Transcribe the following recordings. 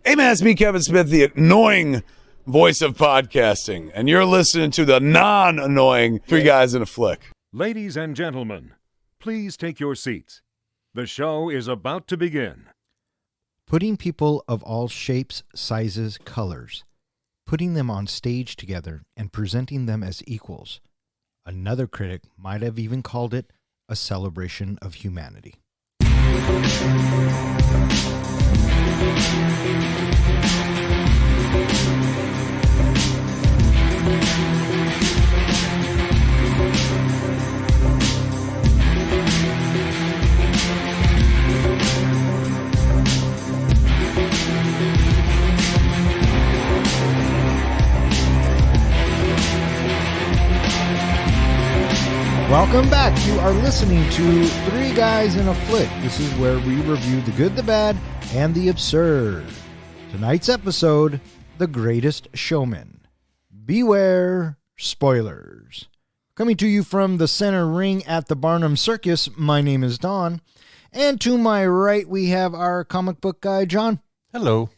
Hey man, it's me, Kevin Smith, the annoying voice of podcasting, and you're listening to the non-annoying Three Guys in a Flick. Ladies and gentlemen, please take your seats. The show is about to begin. Putting people of all shapes, sizes, colors, putting them on stage together and presenting them as equals. Another critic might have even called it a celebration of humanity. Welcome back. You are listening to Three Guys in a Flick. This is where we review the good, the bad, and the absurd. Tonight's episode, The Greatest Showman. Beware spoilers. Coming to you from the center ring at the Barnum Circus, my name is Don. And to my right, we have our comic book guy, John. Hello.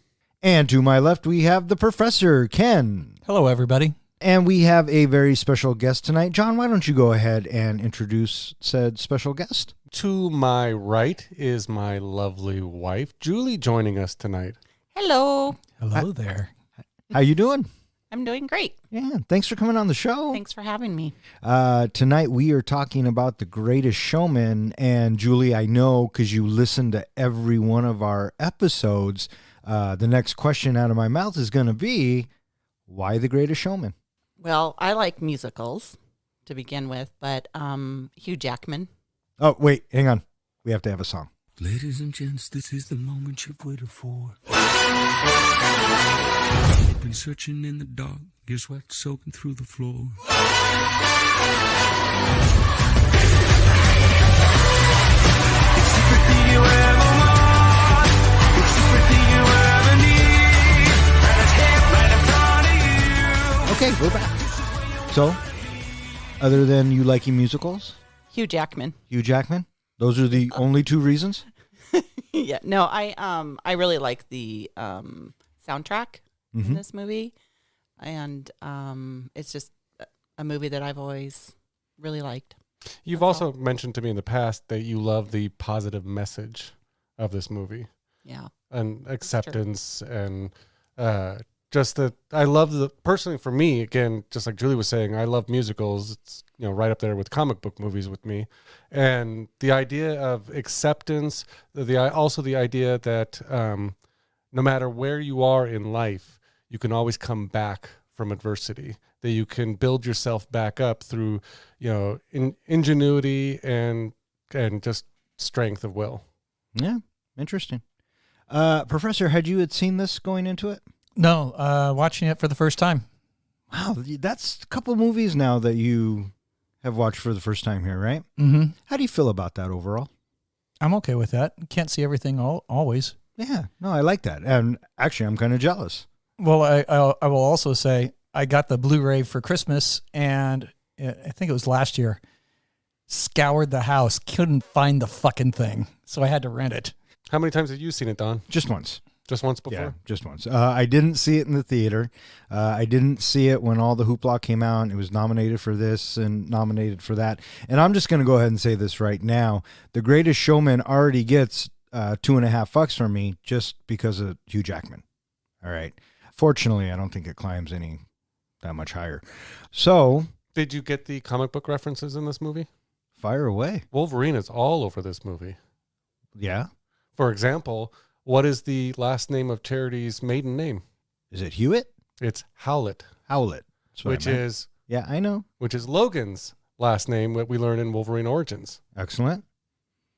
And to my left, we have the professor, Ken. Hello, everybody. And we have a very special guest tonight. John, why don't you go ahead and introduce said special guest? To my right is my lovely wife, Julie, joining us tonight. Hello. Hello there. How you doing? I'm doing great. Yeah, thanks for coming on the show. Thanks for having me. Tonight we are talking about The Greatest Showman. And Julie, I know because you listened to every one of our episodes, the next question out of my mouth is going to be, why The Greatest Showman? Well, I like musicals to begin with, but Hugh Jackman. Oh, wait, hang on. We have to have a song. Ladies and gents, this is the moment you've waited for. You've been searching in the dark, your sweat soaking through the floor. It's everything you ever want. It's everything you ever need. And it's here right in front of you. Okay, we're back. So, other than you liking musicals, Hugh Jackman. Hugh Jackman, those are the only two reasons? Yeah. No, I really like the soundtrack in this movie, and it's just a movie that I've always really liked. You've also mentioned to me in the past that you love the positive message of this movie. Yeah. And acceptance and just that I love personally for me, again, just like Julie was saying, I love musicals. It's, right up there with comic book movies with me. And the idea of acceptance, also the idea that no matter where you are in life, you can always come back from adversity, that you can build yourself back up through, ingenuity and just strength of will. Yeah, interesting. Professor, had you seen this going into it? No, watching it for the first time. Wow, that's a couple movies now that you have watched for the first time here, right? Mm-hmm. How do you feel about that overall? I'm okay with that. Can't see everything always. Yeah, no, I like that. And actually, I'm kind of jealous. Well, I will also say I got the Blu-ray for Christmas, and I think it was last year. Scoured the house, couldn't find the fucking thing, so I had to rent it. How many times have you seen it, Don? Just once. Just once before? Yeah, just once. I didn't see it in the theater. I didn't see it when all the hoopla came out. It was nominated for this and nominated for that. And I'm just going to go ahead and say this right now. The Greatest Showman already gets 2.5 fucks from me just because of Hugh Jackman. All right. Fortunately, I don't think it climbs that much higher. So, did you get the comic book references in this movie? Fire away. Wolverine is all over this movie. Yeah. For example, what is the last name of Charity's maiden name? Is it Hewitt? It's Howlett. Howlett. Which is... Yeah, I know. Which is Logan's last name that we learn in Wolverine Origins. Excellent.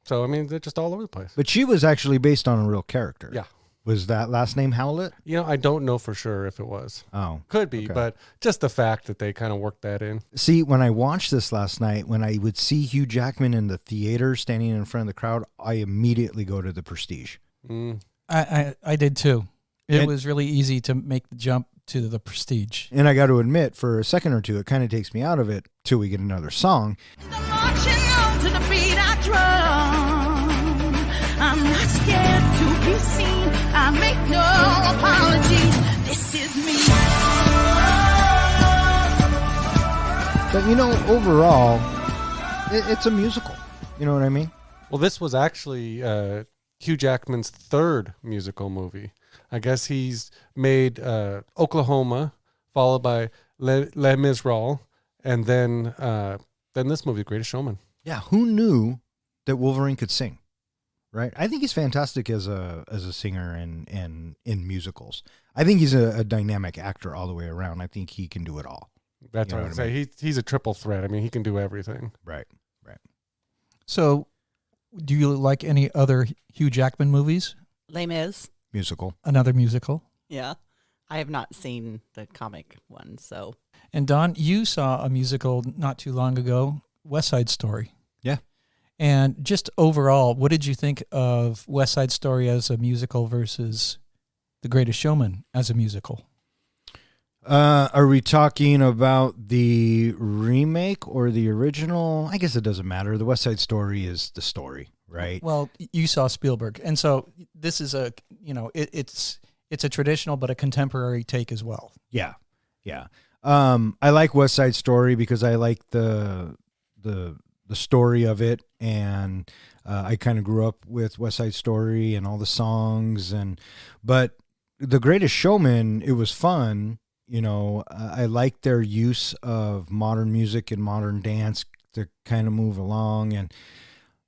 So, I mean, they're just all over the place. But she was actually based on a real character. Yeah. Was that last name Howlett? I don't know for sure if it was. Oh. Could be, okay. But just the fact that they kind of worked that in. See, when I watched this last night, when I would see Hugh Jackman in the theater standing in front of the crowd, I immediately go to The Prestige. Mm. I did too. It was really easy to make the jump to The Prestige. And I got to admit, for a second or two, it kind of takes me out of it till we get another song. To the beat I drum. I'm not scared to be seen. I make no overall, it's a musical. You know what I mean? Well, this was actually Hugh Jackman's third musical movie. I guess he's made Oklahoma, followed by Les Miserables, and then this movie, Greatest Showman. Yeah, who knew that Wolverine could sing? Right? I think he's fantastic as a singer and in musicals. I think he's a dynamic actor all the way around. I think he can do it all. That's You know what I'd what I say. He's a triple threat. I mean, he can do everything. Right. So, do you like any other Hugh Jackman movies? Les Mis. Musical. Another musical? Yeah. I have not seen the comic one, so. And Don, you saw a musical not too long ago, West Side Story. Yeah. And just overall, what did you think of West Side Story as a musical versus The Greatest Showman as a musical? Are we talking about the remake or the original? I guess it doesn't matter. The West Side Story is the story, right? Well, you saw Spielberg, and so this is it's a traditional but a contemporary take as well. Yeah. I like West Side Story because I like the story of it, and I kind of grew up with West Side Story and all the songs, but The Greatest Showman, it was fun. I like their use of modern music and modern dance to kind of move along.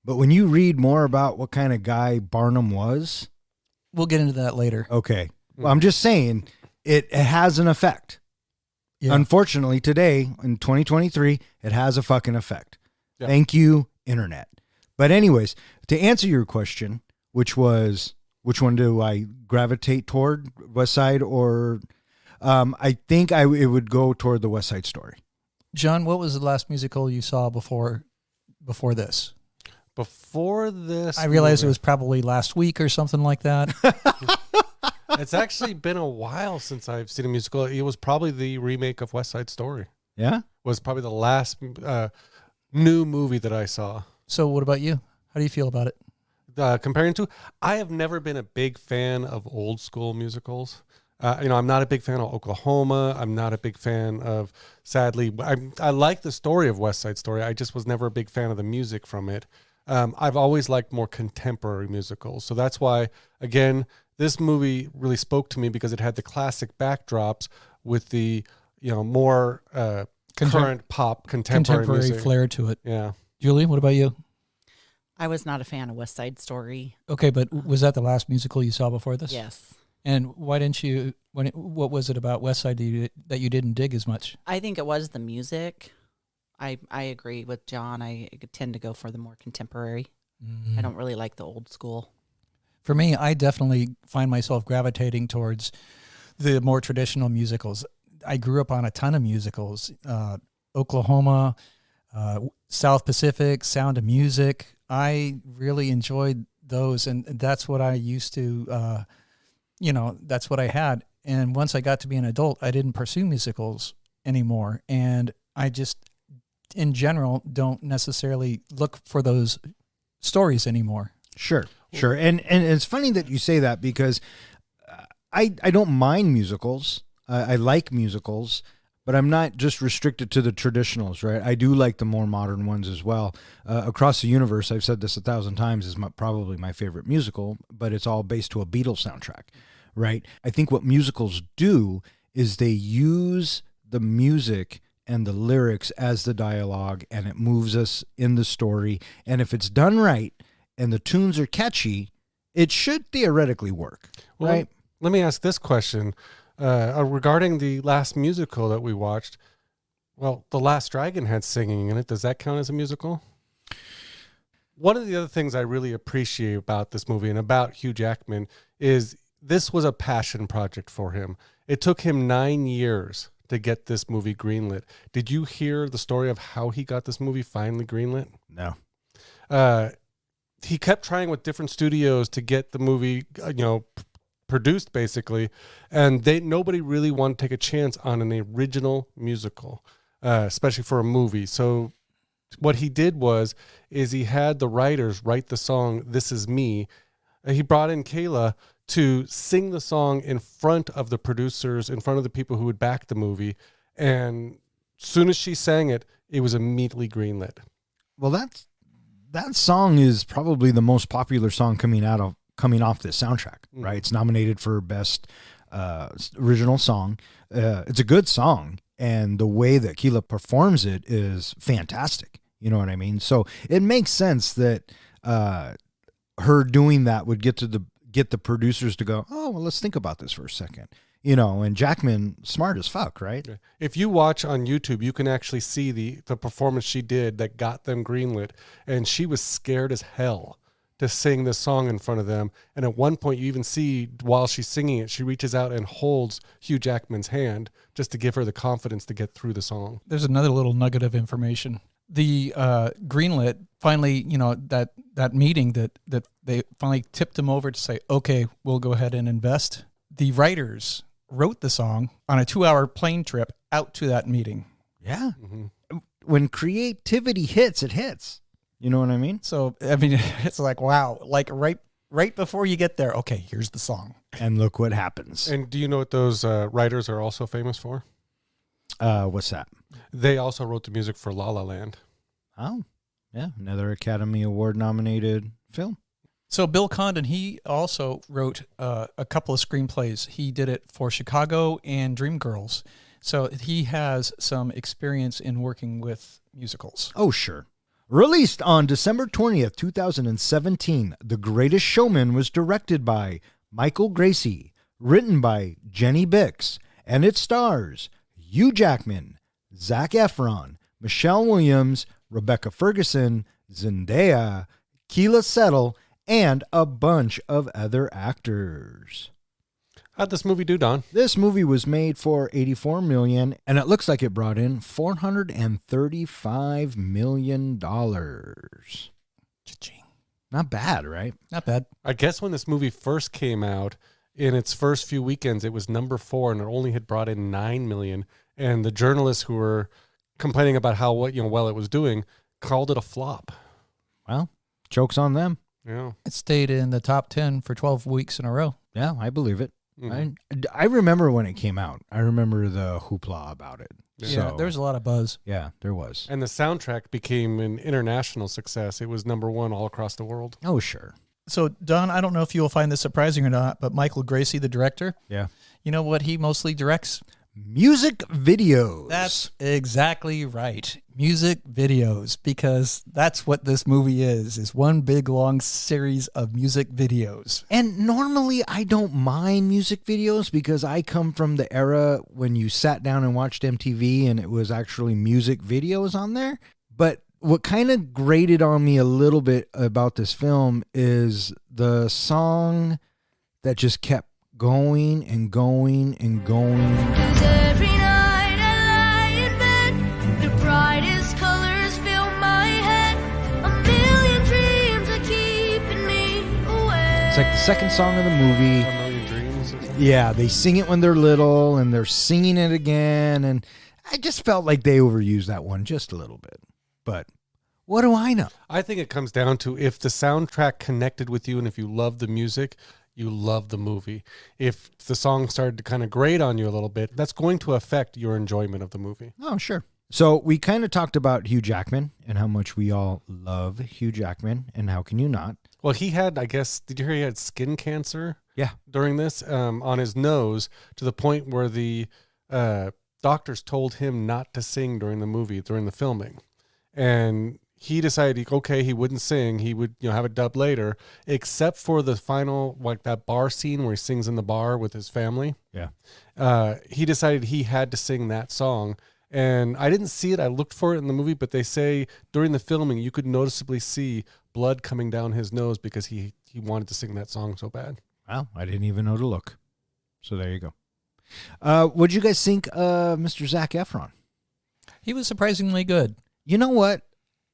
But when you read more about what kind of guy Barnum was, We'll get into that later. okay. Well, I'm just saying it has an effect. Yeah. Unfortunately, today in 2023, it has a fucking effect. Yeah. Thank you, internet. But anyways, to answer your question, which one do I gravitate toward, West Side or? I think it would go toward the West Side Story. John, what was the last musical you saw before this? Before this, I realized it movie- was probably last week or something like that. It's actually been a while since I've seen a musical. It was probably the remake of West Side Story. Yeah? Was probably the last new movie that I saw. So what about you? How do you feel about it? Comparing to, I have never been a big fan of old school musicals. I'm not a big fan of Oklahoma. I'm not a big fan of, sadly, I like the story of West Side Story. I just was never a big fan of the music from it. I've always liked more contemporary musicals. So that's why, again, this movie really spoke to me because it had the classic backdrops with the, more current pop contemporary music. flair to it. Yeah. Julie, what about you? I was not a fan of West Side Story. Okay, but was that the last musical you saw before this? Yes. And why didn't you? What was it about West Side that you didn't dig as much? I think it was the music. I agree with John. I tend to go for the more contemporary. I don't really like the old school. For me, I definitely find myself gravitating towards the more traditional musicals. I grew up on a ton of musicals. Oklahoma, South Pacific, Sound of Music. I really enjoyed those, and that's what I used to, that's what I had. And once I got to be an adult, I didn't pursue musicals anymore. And I just, in general, don't necessarily look for those stories anymore. Sure. And it's funny that you say that because I don't mind musicals. I like musicals, but I'm not just restricted to the traditionals, right? I do like the more modern ones as well. Across the Universe, I've said this 1,000 times, is probably my favorite musical, but it's all based to a Beatles soundtrack, right? I think what musicals do is they use the music and the lyrics as the dialogue, and it moves us in the story. And if it's done right and the tunes are catchy, it should theoretically work, Well, right? Let me ask this question. Regarding the last musical that we watched, well, The Last Dragon had singing in it. Does that count as a musical? One of the other things I really appreciate about this movie and about Hugh Jackman is this was a passion project for him. It took him 9 years to get this movie greenlit. Did you hear the story of how he got this movie finally greenlit? No. He kept trying with different studios to get the movie, produced basically, and nobody really wanted to take a chance on an original musical, especially for a movie. So what he did is he had the writers write the song "This Is Me." He brought in Keala to sing the song in front of the producers, in front of the people who would back the movie, and soon as she sang it, it was immediately greenlit. Well, that song is probably the most popular song coming off this soundtrack, right? It's nominated for best original song. It's a good song, and the way that Keala performs it is fantastic. You know what I mean? So it makes sense that her doing that would get the producers to go, oh, well, let's think about this for a second. You know, and Jackman, smart as fuck, right? If you watch on YouTube, you can actually see the performance she did that got them greenlit, and she was scared as hell to sing this song in front of them. And at one point, you even see while she's singing it, she reaches out and holds Hugh Jackman's hand just to give her the confidence to get through the song. There's another little nugget of information. The greenlit finally, that meeting that they finally tipped him over to say, okay, we'll go ahead and invest. The writers wrote the song on a 2-hour plane trip out to that meeting. Yeah. When creativity hits, it hits. You know what I mean? So, I mean, it's like, wow, like right before you get there, okay, here's the song. And look what happens. And do you know what those writers are also famous for? What's that? They also wrote the music for La La Land. Oh, yeah. Another Academy Award nominated film. So Bill Condon, he also wrote a couple of screenplays. He did it for Chicago and Dreamgirls. So he has some experience in working with musicals. Oh, sure. Released on December 20th, 2017, The Greatest Showman was directed by Michael Gracie, written by Jenny Bix, and it stars Hugh Jackman, Zac Efron, Michelle Williams, Rebecca Ferguson, Zendaya, Keala Settle, and a bunch of other actors. How'd this movie do, Don? This movie was made for $84 million, and it looks like it brought in $435 million. Cha-ching. Not bad, right? Not bad. I guess when this movie first came out, in its first few weekends, it was number 4, and it only had brought in $9 million. And the journalists who were complaining about how well it was doing called it a flop. Well, joke's on them. Yeah. It stayed in the top 10 for 12 weeks in a row. Yeah, I believe it. Mhm. I remember when it came out. I remember the hoopla about it. Yeah, there was a lot of buzz. Yeah, there was. And the soundtrack became an international success. It was number 1 all across the world. Oh, sure. So, Don, I don't know if you'll find this surprising or not, but Michael Gracie, the director, Yeah. you know what he mostly directs? Music videos. That's exactly right. Music videos, because that's what this movie is one big long series of music videos. And normally I don't mind music videos because I come from the era when you sat down and watched MTV and it was actually music videos on there. But what kind of grated on me a little bit about this film is the song that just kept going and going and going. 'Cause every night I lie in bed, the brightest colors fill my head. A million dreams are keeping me away. It's like the second song of the movie. A Million Dreams or something? Yeah, they sing it when they're little and they're singing it again. And I just felt like they overused that one just a little bit. But what do I know? I think it comes down to if the soundtrack connected with you and if you love the music, you love the movie. If the song started to kind of grate on you a little bit, that's going to affect your enjoyment of the movie. Oh, sure. So we kind of talked about Hugh Jackman and how much we all love Hugh Jackman and how can you not? Well, he had, I guess, did you hear he had skin cancer? Yeah. During this, on his nose, to the point where the doctors told him not to sing during the movie, during the filming. And he decided, okay, he wouldn't sing. He would, have it dubbed later, except for the final, like that bar scene where he sings in the bar with his family. Yeah. He decided he had to sing that song. And I didn't see it. I looked for it in the movie, but they say during the filming, you could noticeably see blood coming down his nose because he wanted to sing that song so bad. Well, I didn't even know to look. So there you go. What'd you guys think of Mr. Zac Efron? He was surprisingly good. You know what?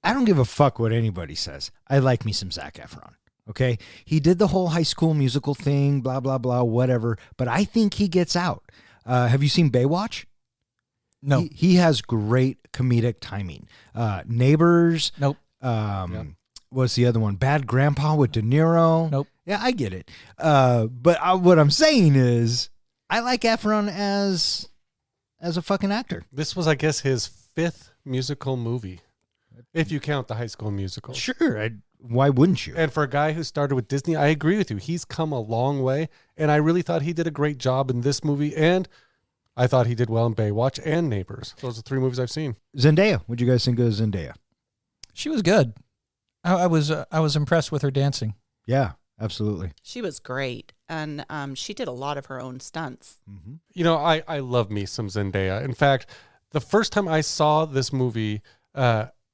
I don't give a fuck what anybody says. I like me some Zac Efron. Okay? He did the whole High School Musical thing, blah, blah, blah, whatever. But I think he gets out. Have you seen Baywatch? No. He has great comedic timing. Neighbors. Nope. What's the other one? Bad Grandpa with De Niro. Nope. Yeah, I get it. But what I'm saying is I like Efron as a fucking actor. This was, I guess, his 5th musical movie, if you count the High School Musical. Sure. Why wouldn't you? And for a guy who started with Disney, I agree with you. He's come a long way, and I really thought he did a great job in this movie, and I thought he did well in Baywatch and Neighbors. Those are 3 movies I've seen. Zendaya. What'd you guys think of Zendaya? She was good. I was impressed with her dancing. Yeah, absolutely. She was great, and she did a lot of her own stunts. Mm-hmm. You know, I love me some Zendaya. In fact, the first time I saw this movie,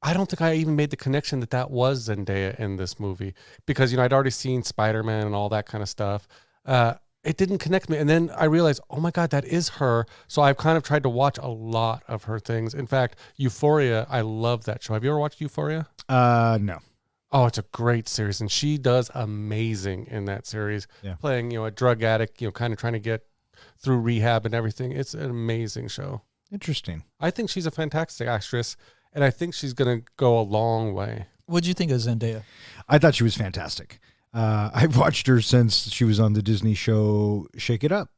I don't think I even made the connection that was Zendaya in this movie because, you know, I'd already seen Spider-Man and all that kind of stuff. It didn't connect me. And then I realized, oh my God, that is her. So I've kind of tried to watch a lot of her things. In fact, Euphoria, I love that show. Have you ever watched Euphoria? No. Oh, it's a great series. And she does amazing in that series, playing, you know, a drug addict, you know, kind of trying to get through rehab and everything. It's an amazing show. Interesting. I think she's a fantastic actress. And I think she's going to go a long way. What'd you think of Zendaya? I thought she was fantastic. I've watched her since she was on the Disney show Shake It Up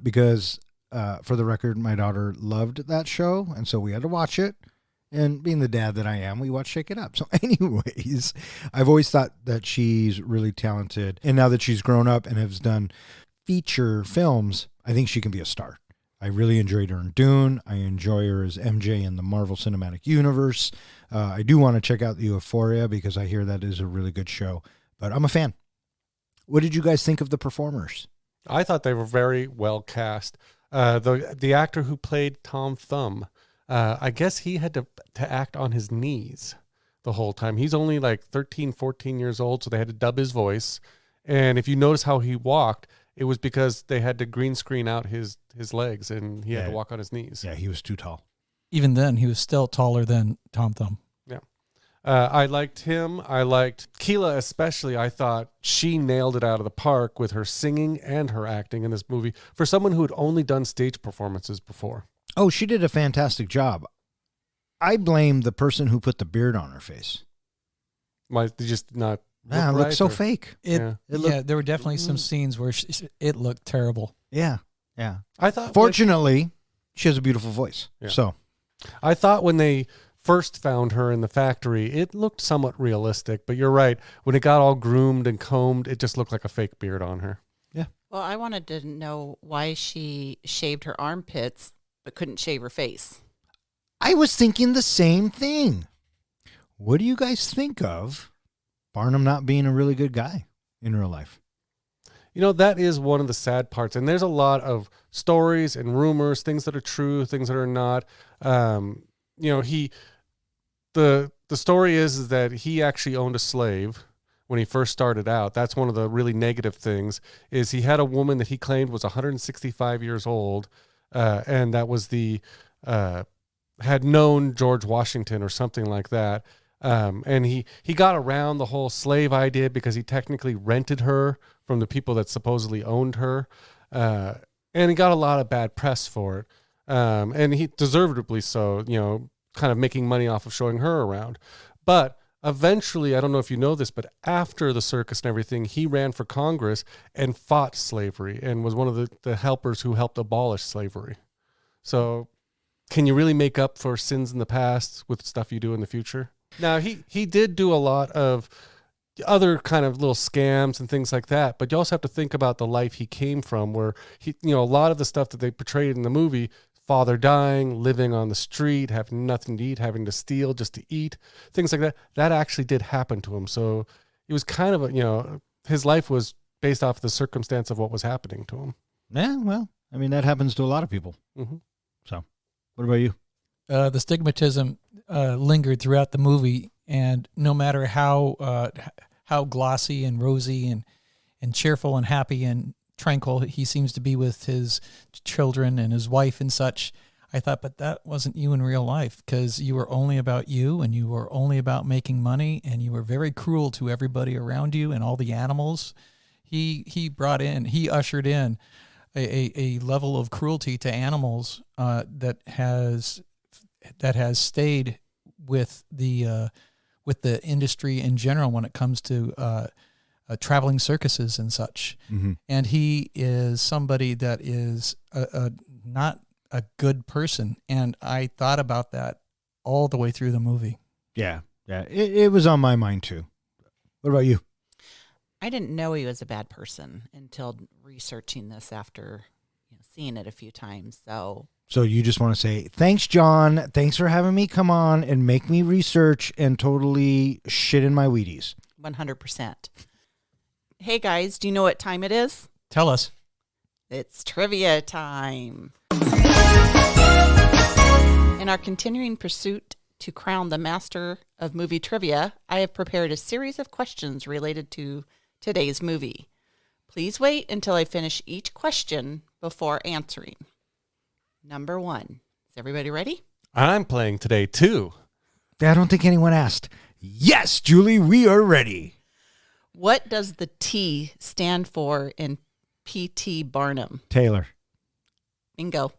because, for the record, my daughter loved that show, and so we had to watch it. And being the dad that I am, we watched Shake It Up. So anyways, I've always thought that she's really talented. And now that she's grown up and has done feature films, I think she can be a star. I really enjoyed her in Dune. I enjoy her as MJ in the Marvel Cinematic Universe. I do want to check out the Euphoria because I hear that is a really good show. But I'm a fan. What did you guys think of the performers? I thought they were very well cast. The actor who played Tom Thumb, I guess he had to act on his knees the whole time. He's only like 13, 14 years old, so they had to dub his voice. And if you notice how he walked, it was because they had to green screen out his legs, and he had to walk on his knees. Yeah, he was too tall. Even then, he was still taller than Tom Thumb. Yeah. I liked him. I liked Keala especially. I thought she nailed it out of the park with her singing and her acting in this movie for someone who had only done stage performances before. Oh, she did a fantastic job. I blame the person who put the beard on her face. Why, they just not... Yeah, it look looked right, so or- fake. There were definitely some scenes where it looked terrible. Yeah. I thought... Fortunately, she has a beautiful voice. Yeah. So, I thought when they first found her in the factory, it looked somewhat realistic, but you're right. When it got all groomed and combed, it just looked like a fake beard on her. yeah. Well, I wanted to know why she shaved her armpits but couldn't shave her face. I was thinking the same thing. What do you guys think of Barnum not being a really good guy in real life? You know, that is one of the sad parts. And there's a lot of stories and rumors, things that are true, things that are not. You know, the story is that he actually owned a slave when he first started out. That's one of the really negative things, is he had a woman that he claimed was 165 years old, and that was had known George Washington or something like that. And he got around the whole slave idea because he technically rented her from the people that supposedly owned her. And he got a lot of bad press for it. And he deservedly so, you know, kind of making money off of showing her around. But eventually, I don't know if you know this, but after the circus and everything, he ran for Congress and fought slavery and was one of the helpers who helped abolish slavery. So can you really make up for sins in the past with stuff you do in the future? Now, he did do a lot of other kind of little scams and things like that, but you also have to think about the life he came from, where he, you know, a lot of the stuff that they portrayed in the movie, father dying, living on the street, having nothing to eat, having to steal just to eat, things like that, that actually did happen to him. So it was kind of you know, his life was based off the circumstance of what was happening to him. Yeah, well, I mean, that happens to a lot of people. Mm-hmm. So, what about you? The stigmatism lingered throughout the movie, and no matter how glossy and rosy and cheerful and happy and tranquil he seems to be with his children and his wife and such, I thought, but that wasn't you in real life, because you were only about you, and you were only about making money, and you were very cruel to everybody around you and all the animals. He ushered in a level of cruelty to animals that has stayed with the industry in general when it comes to traveling circuses and such. Mm-hmm. And he is somebody that is not a good person. And I thought about that all the way through the movie. Yeah. It was on my mind too. What about you? I didn't know he was a bad person until researching this after seeing it a few times. So you just want to say, thanks, John. Thanks for having me come on and make me research and totally shit in my Wheaties. 100%. Hey, guys, do you know what time it is? Tell us. It's trivia time. In our continuing pursuit to crown the master of movie trivia, I have prepared a series of questions related to today's movie. Please wait until I finish each question before answering. Number 1. Is everybody ready? I'm playing today too. I don't think anyone asked. Yes, Julie, we are ready. What does the T stand for in P.T. Barnum? Taylor. Bingo.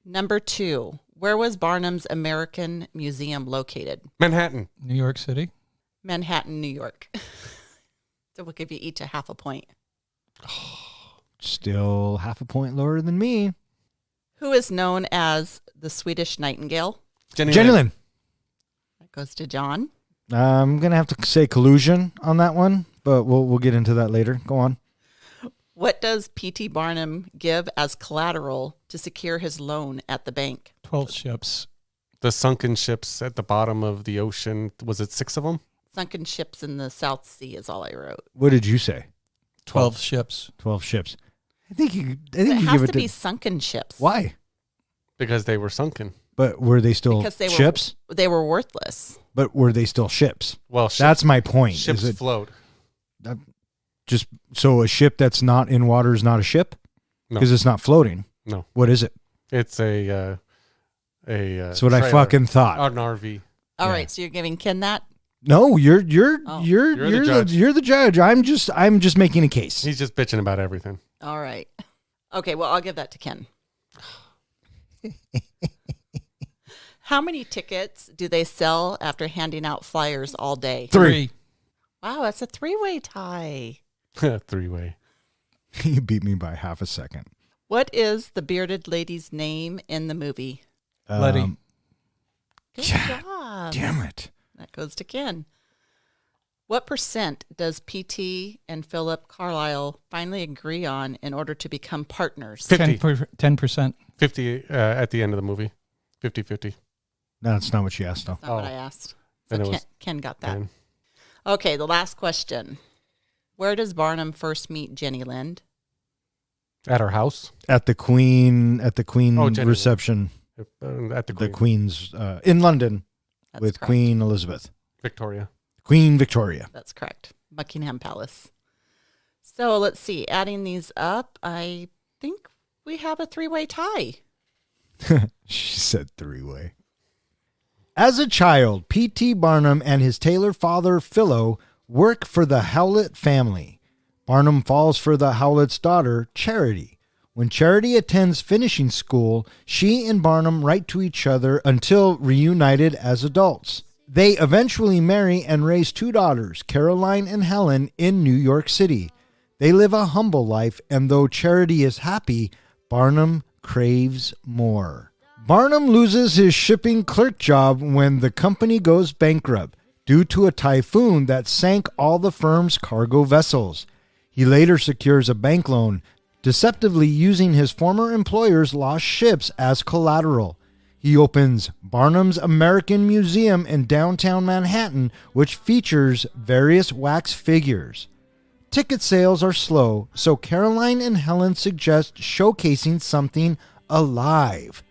Number 2. Where was Barnum's American Museum located? Manhattan. New York City. Manhattan, New York. So we'll give you each a half a point. Still half a point lower than me. Who is known as the Swedish Nightingale? Jenny Lynn. That goes to John. I'm going to have to say collusion on that one, but we'll get into that later. Go on. What does P.T. Barnum give as collateral to secure his loan at the bank? 12 ships. The sunken ships at the bottom of the ocean. Was it 6 of them? Sunken ships in the South Sea is all I wrote. What did you say? 12 ships. 12 ships. I think you It give has it to be sunken ships. Why? Because they were sunken. But were they still Because ships? They were worthless. But were they still ships? Well, That's my point. ships Is it float. just so a ship that's not in water is not a ship? No. Because it's not floating. No. What is it? It's a That's what I trailer. fucking thought. An RV. All Yeah. right, so you're giving Ken that? No, you're Oh. you're You're the judge. you're the judge. I'm just making a case. He's just bitching about everything. All right. Okay, well, I'll give that to Ken. How many tickets do they sell after handing out flyers all day? 3. Wow, that's a 3-way tie. 3-way. You beat me by half a second. What is the bearded lady's name in the movie? Letty. Good Yeah, job. Damn it. That goes to Ken. What percent does PT and Philip Carlyle finally agree on in order to become partners? 50. 10%. 50 at the end of the movie. 50-50. No, that's not what she asked though. That's not what I asked. Then So it was Ken got that. 10. Okay, the last question. Where does Barnum first meet Jenny Lind? At her house. At the Queen Jenny. reception. At the The Queen. Queen's in London That's with correct. Queen Elizabeth. Victoria. Queen Victoria. That's correct. Buckingham Palace. So let's see. Adding these up, I think we have a 3-way tie. She said 3-way. As a child, P.T. Barnum and his tailor father, Philo, work for the Howlett family. Barnum falls for the Howlett's daughter, Charity. When Charity attends finishing school, she and Barnum write to each other until reunited as adults. They eventually marry and raise 2 daughters, Caroline and Helen, in New York City. They live a humble life, and though Charity is happy, Barnum craves more. Barnum loses his shipping clerk job when the company goes bankrupt due to a typhoon that sank all the firm's cargo vessels. He later secures a bank loan, deceptively using his former employer's lost ships as collateral. He opens Barnum's American Museum in downtown Manhattan, which features various wax figures. Ticket sales are slow, so Caroline and Helen suggest showcasing something alive.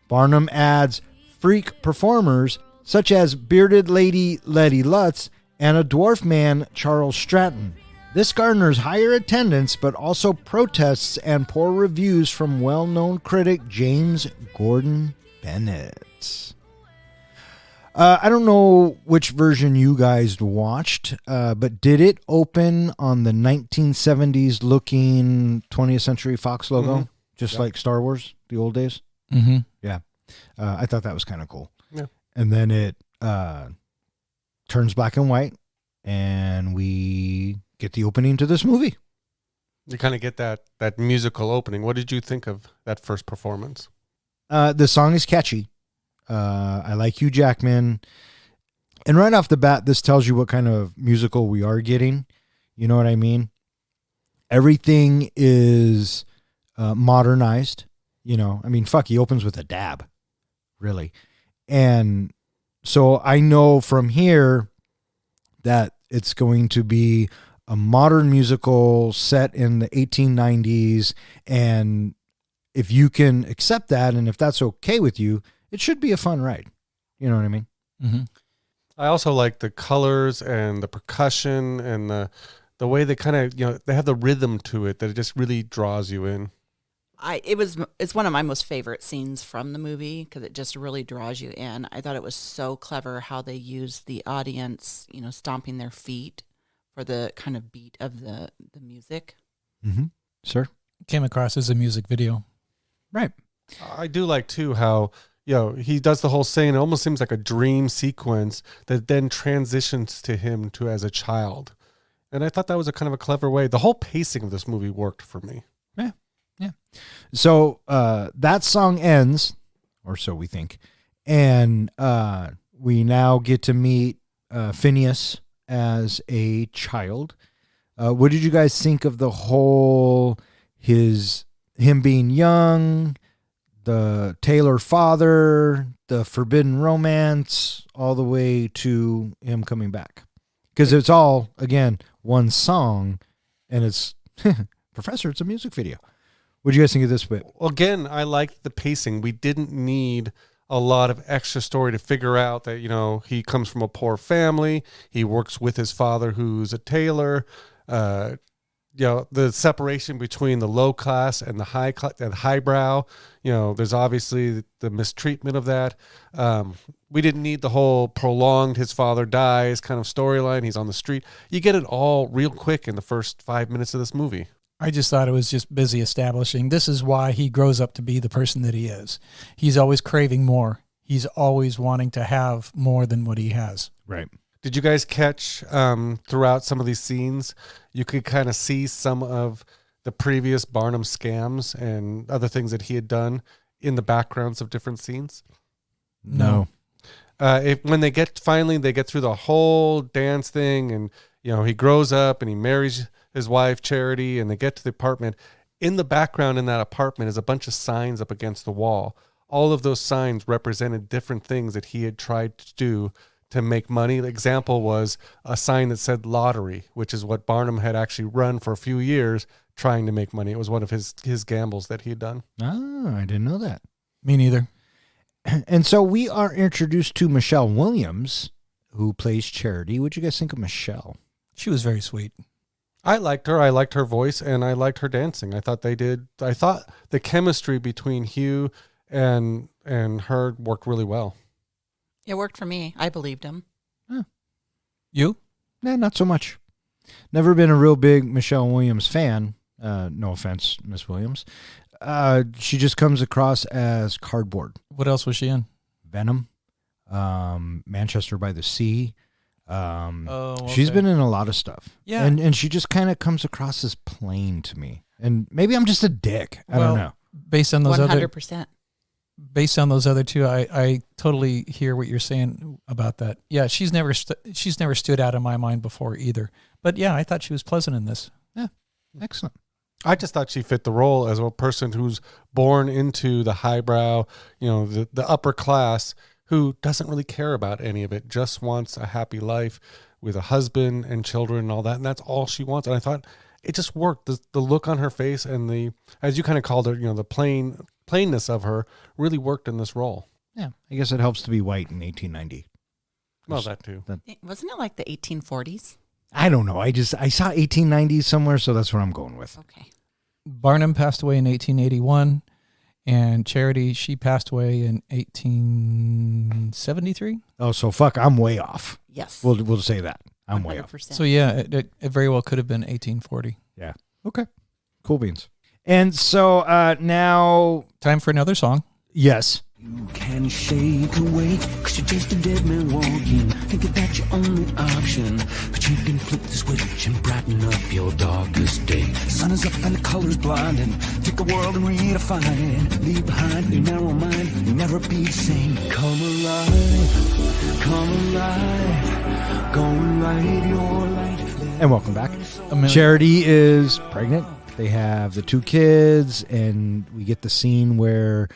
Barnum adds freak performers such as bearded lady Letty Lutz and a dwarf man Charles Stratton. This garners higher attendance but also protests and poor reviews from well-known critic James Gordon Bennett. I don't know which version you guys watched, but did it open on the 1970s looking 20th Century Fox logo? Just like Star Wars, the old days? Mm-hmm. Yeah. I thought that was kind of cool. Yeah. And then it turns black and white, and we get the opening to this movie. You kind of get that musical opening. What did you think of that first performance? The song is catchy. I like Hugh Jackman. And right off the bat, this tells you what kind of musical we are getting. You know what I mean? Everything is modernized. You know, I mean, fuck, he opens with a dab, really. And so I know from here that it's going to be a modern musical set in the 1890s. And if you can accept that, and if that's okay with you, it should be a fun ride. You know what I mean? Mm-hmm. I also like the colors and the percussion and the way they kind of, they have the rhythm to it that it just really draws you in. It's one of my most favorite scenes from the movie because it just really draws you in. I thought it was so clever how they used the audience, stomping their feet for the kind of beat of the music. Mm-hmm. Sir? Came across as a music video. Right. I do like, too, how, he does the whole thing. It almost seems like a dream sequence that then transitions to him as a child. And I thought that was a kind of a clever way. The whole pacing of this movie worked for me. Yeah. So that song ends, or so we think, and we now get to meet Phineas as a child. What did you guys think of the whole him being young, the Taylor father, the forbidden romance, all the way to him coming back? Because it's all, again, one song, and it's Professor, it's a music video. What do you guys think of this bit? Well, again, I liked the pacing. We didn't need a lot of extra story to figure out that, he comes from a poor family. He works with his father, who's a tailor. The separation between the low class and the highbrow. There's obviously the mistreatment of that. We didn't need the whole prolonged his father dies kind of storyline. He's on the street. You get it all real quick in the first 5 minutes of this movie. I just thought it was just busy establishing. This is why he grows up to be the person that he is. He's always craving more. He's always wanting to have more than what he has. Right. Did you guys catch throughout some of these scenes, you could kind of see some of the previous Barnum scams and other things that he had done in the backgrounds of different scenes? No. When they get through the whole dance thing, and he grows up and he marries his wife Charity, and they get to the apartment. In the background in that apartment is a bunch of signs up against the wall. All of those signs represented different things that he had tried to do to make money. The example was a sign that said lottery, which is what Barnum had actually run for a few years trying to make money. It was one of his gambles that he had done. Oh, I didn't know that. Me neither. And so we are introduced to Michelle Williams, who plays Charity. What do you guys think of Michelle? She was very sweet. I liked her. I liked her voice, and I liked her dancing. I thought the chemistry between Hugh and her worked really well. It worked for me. I believed him. Huh. You? Nah, not so much. Never been a real big Michelle Williams fan. No offense, Miss Williams. She just comes across as cardboard. What else was she in? Venom, Manchester by the Sea. Okay. She's been in a lot of stuff. Yeah. And she just kind of comes across as plain to me. And maybe I'm just a dick. I don't know. Based on those 100%. Based on those other two, I totally hear what you're saying about that. Yeah, she's never stood out in my mind before either. But yeah, I thought she was pleasant in this. Yeah. Excellent. I just thought she fit the role as a person who's born into the highbrow, the upper class, who doesn't really care about any of it, just wants a happy life with a husband and children and all that. And that's all she wants. And I thought it just worked. The look on her face and the, as you kind of called her, the plainness of her really worked in this role. Yeah. I guess it helps to be white in 1890. Well, that too. Wasn't it like the 1840s? I don't know. I saw 1890s somewhere, so that's what I'm going with. Okay. Barnum passed away in 1881. And Charity, she passed away in 1873. Oh, so fuck, I'm way off. Yes. We'll say that. I'm way off. 100%. So yeah, it very well could have been 1840. Yeah. Okay. Cool beans. And so now, Time for another song. yes, You can shake awake, cause you're just a dead man walking. Think that that's your only option. But you can flip the switch and brighten up your darkest day. The sun is up and the color's blinding. Take the world and redefine it. Leave behind your narrow mind, you'll never be the same. Come alive, go and light your light. And welcome back. Charity is pregnant. They have the 2 kids, and we get the scene where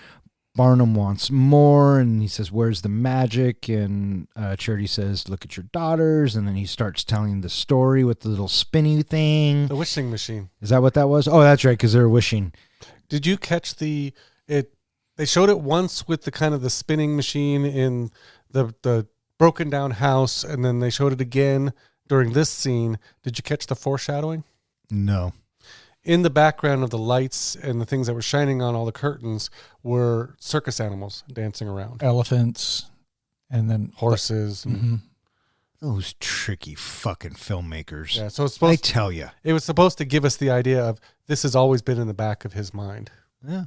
Barnum wants more, and he says, "Where's the magic?" And Charity says, "Look at your daughters." And then he starts telling the story with the little spinny thing. The wishing machine. Is that what that was? Oh, that's right, because they're wishing. Did you catch They showed it once with the kind of the spinning machine in the broken down house, and then they showed it again during this scene. Did you catch the foreshadowing? No. In the background of the lights and the things that were shining on all the curtains were circus animals dancing around. Elephants, and then Horses. and- Those tricky fucking filmmakers. Yeah, so it's I supposed tell you. it was supposed to give us the idea of this has always been in the back of his mind. Yeah.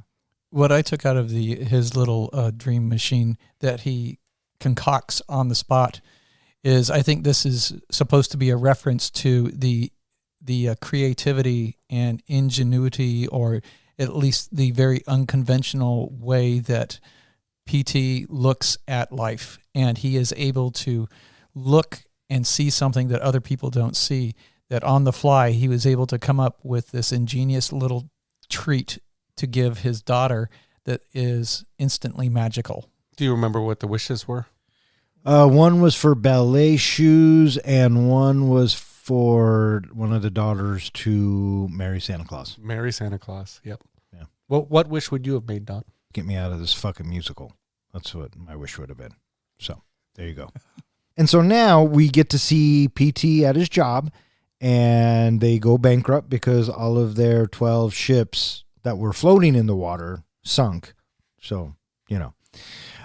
what I took out of his little dream machine that he concocts on the spot is I think this is supposed to be a reference to the creativity and ingenuity, or at least the very unconventional way that PT looks at life, and he is able to look and see something that other people don't see. That on the fly, he was able to come up with this ingenious little treat to give his daughter that is instantly magical. Do you remember what the wishes were? One was for ballet shoes, and one was for one of the daughters to marry Santa Claus. Marry Santa Claus. Yep. Yeah. What wish would you have made, Don? Get me out of this fucking musical. That's what my wish would have been. So there you go. And so now we get to see PT at his job, and they go bankrupt because all of their 12 ships that were floating in the water sunk. So, you know.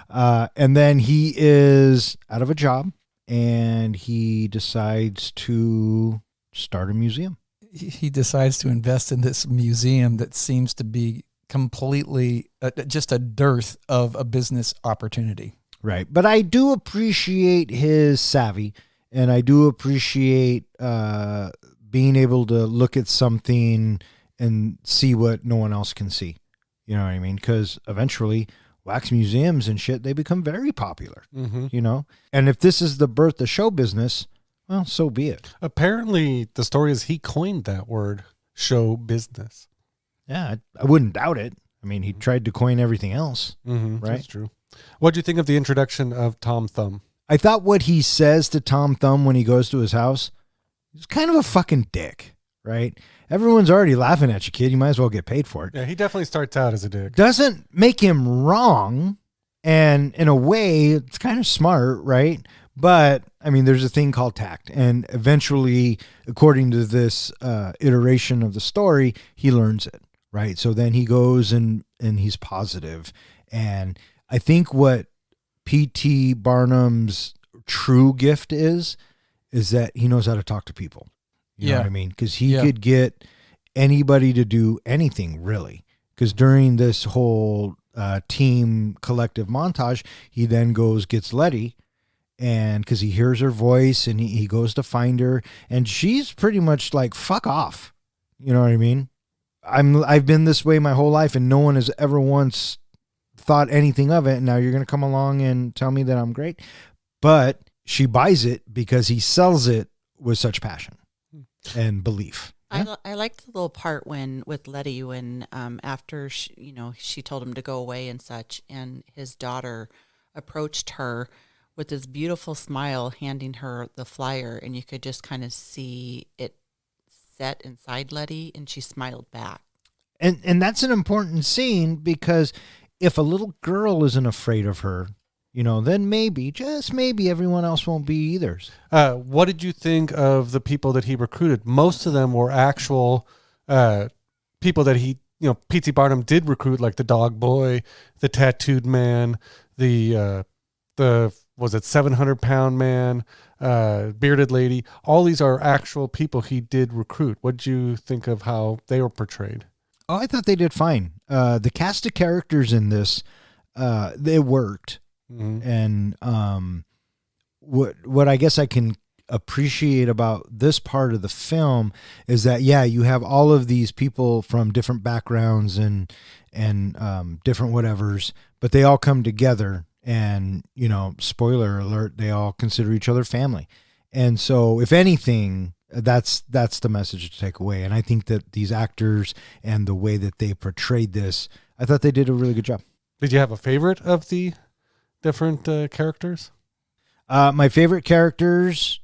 And then he is out of a job, and he decides to start a museum. He decides to invest in this museum that seems to be completely just a dearth of a business opportunity. Right. But I do appreciate his savvy, and I do appreciate being able to look at something and see what no one else can see. You know what I mean? Because eventually wax museums and shit, they become very popular, you know? And if this is the birth of show business, well, so be it. Apparently, the story is he coined that word, show business. Yeah, I wouldn't doubt it. I mean, he tried to coin everything else, right? That's true. What do you think of the introduction of Tom Thumb? I thought what he says to Tom Thumb when he goes to his house is kind of a fucking dick, right? Everyone's already laughing at you, kid. You might as well get paid for it. Yeah, he definitely starts out as a dick. Doesn't make him wrong, and in a way, it's kind of smart, right? But, I mean, there's a thing called tact, and eventually, according to this iteration of the story, he learns it, right? So then he goes and he's positive, and I think what P.T. Barnum's true gift is that he knows how to talk to people. You know what I mean? Because he could get anybody to do anything, really. Because during this whole team collective montage, he then gets Letty, and because he hears her voice, and he goes to find her, and she's pretty much like, fuck off. You know what I mean? I've been this way my whole life, and no one has ever once thought anything of it, and now you're going to come along and tell me that I'm great. But she buys it because he sells it with such passion and belief. I liked the little part with Letty when after she told him to go away and such, and his daughter approached her with this beautiful smile, handing her the flyer, and you could just kind of see it set inside Letty, and she smiled back. And that's an important scene, because if a little girl isn't afraid of her, you know, then maybe, just maybe, everyone else won't be either. What did you think of the people that he recruited? Most of them were actual people that he, P.T. Barnum did recruit, like the dog boy, the tattooed man, the 700-pound man, bearded lady. All these are actual people he did recruit. What did you think of how they were portrayed? Oh, I thought they did fine. The cast of characters in this, it worked. And what I guess I can appreciate about this part of the film is that, yeah, you have all of these people from different backgrounds and different whatevers, but they all come together and, you know, spoiler alert, they all consider each other family. And so if anything, that's the message to take away. And I think that these actors and the way that they portrayed this, I thought they did a really good job. Did you have a favorite of the different characters? My favorite characters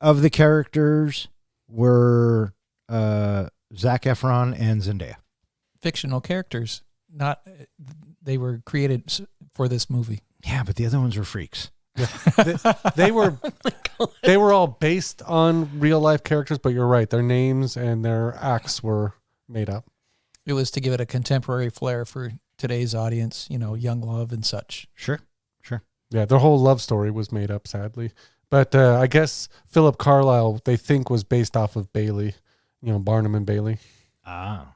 of the characters were Zac Efron and Zendaya. Fictional characters, not they were created for this movie. Yeah, but the other ones were freaks. They were they were all based on real life characters, but you're right, their names and their acts were made up. It was to give it a contemporary flair for today's audience, you know, young love and such. Sure. Yeah, their whole love story was made up, sadly. But I guess Philip Carlyle, they think, was based off of Bailey, you know, Barnum and Bailey. Ah.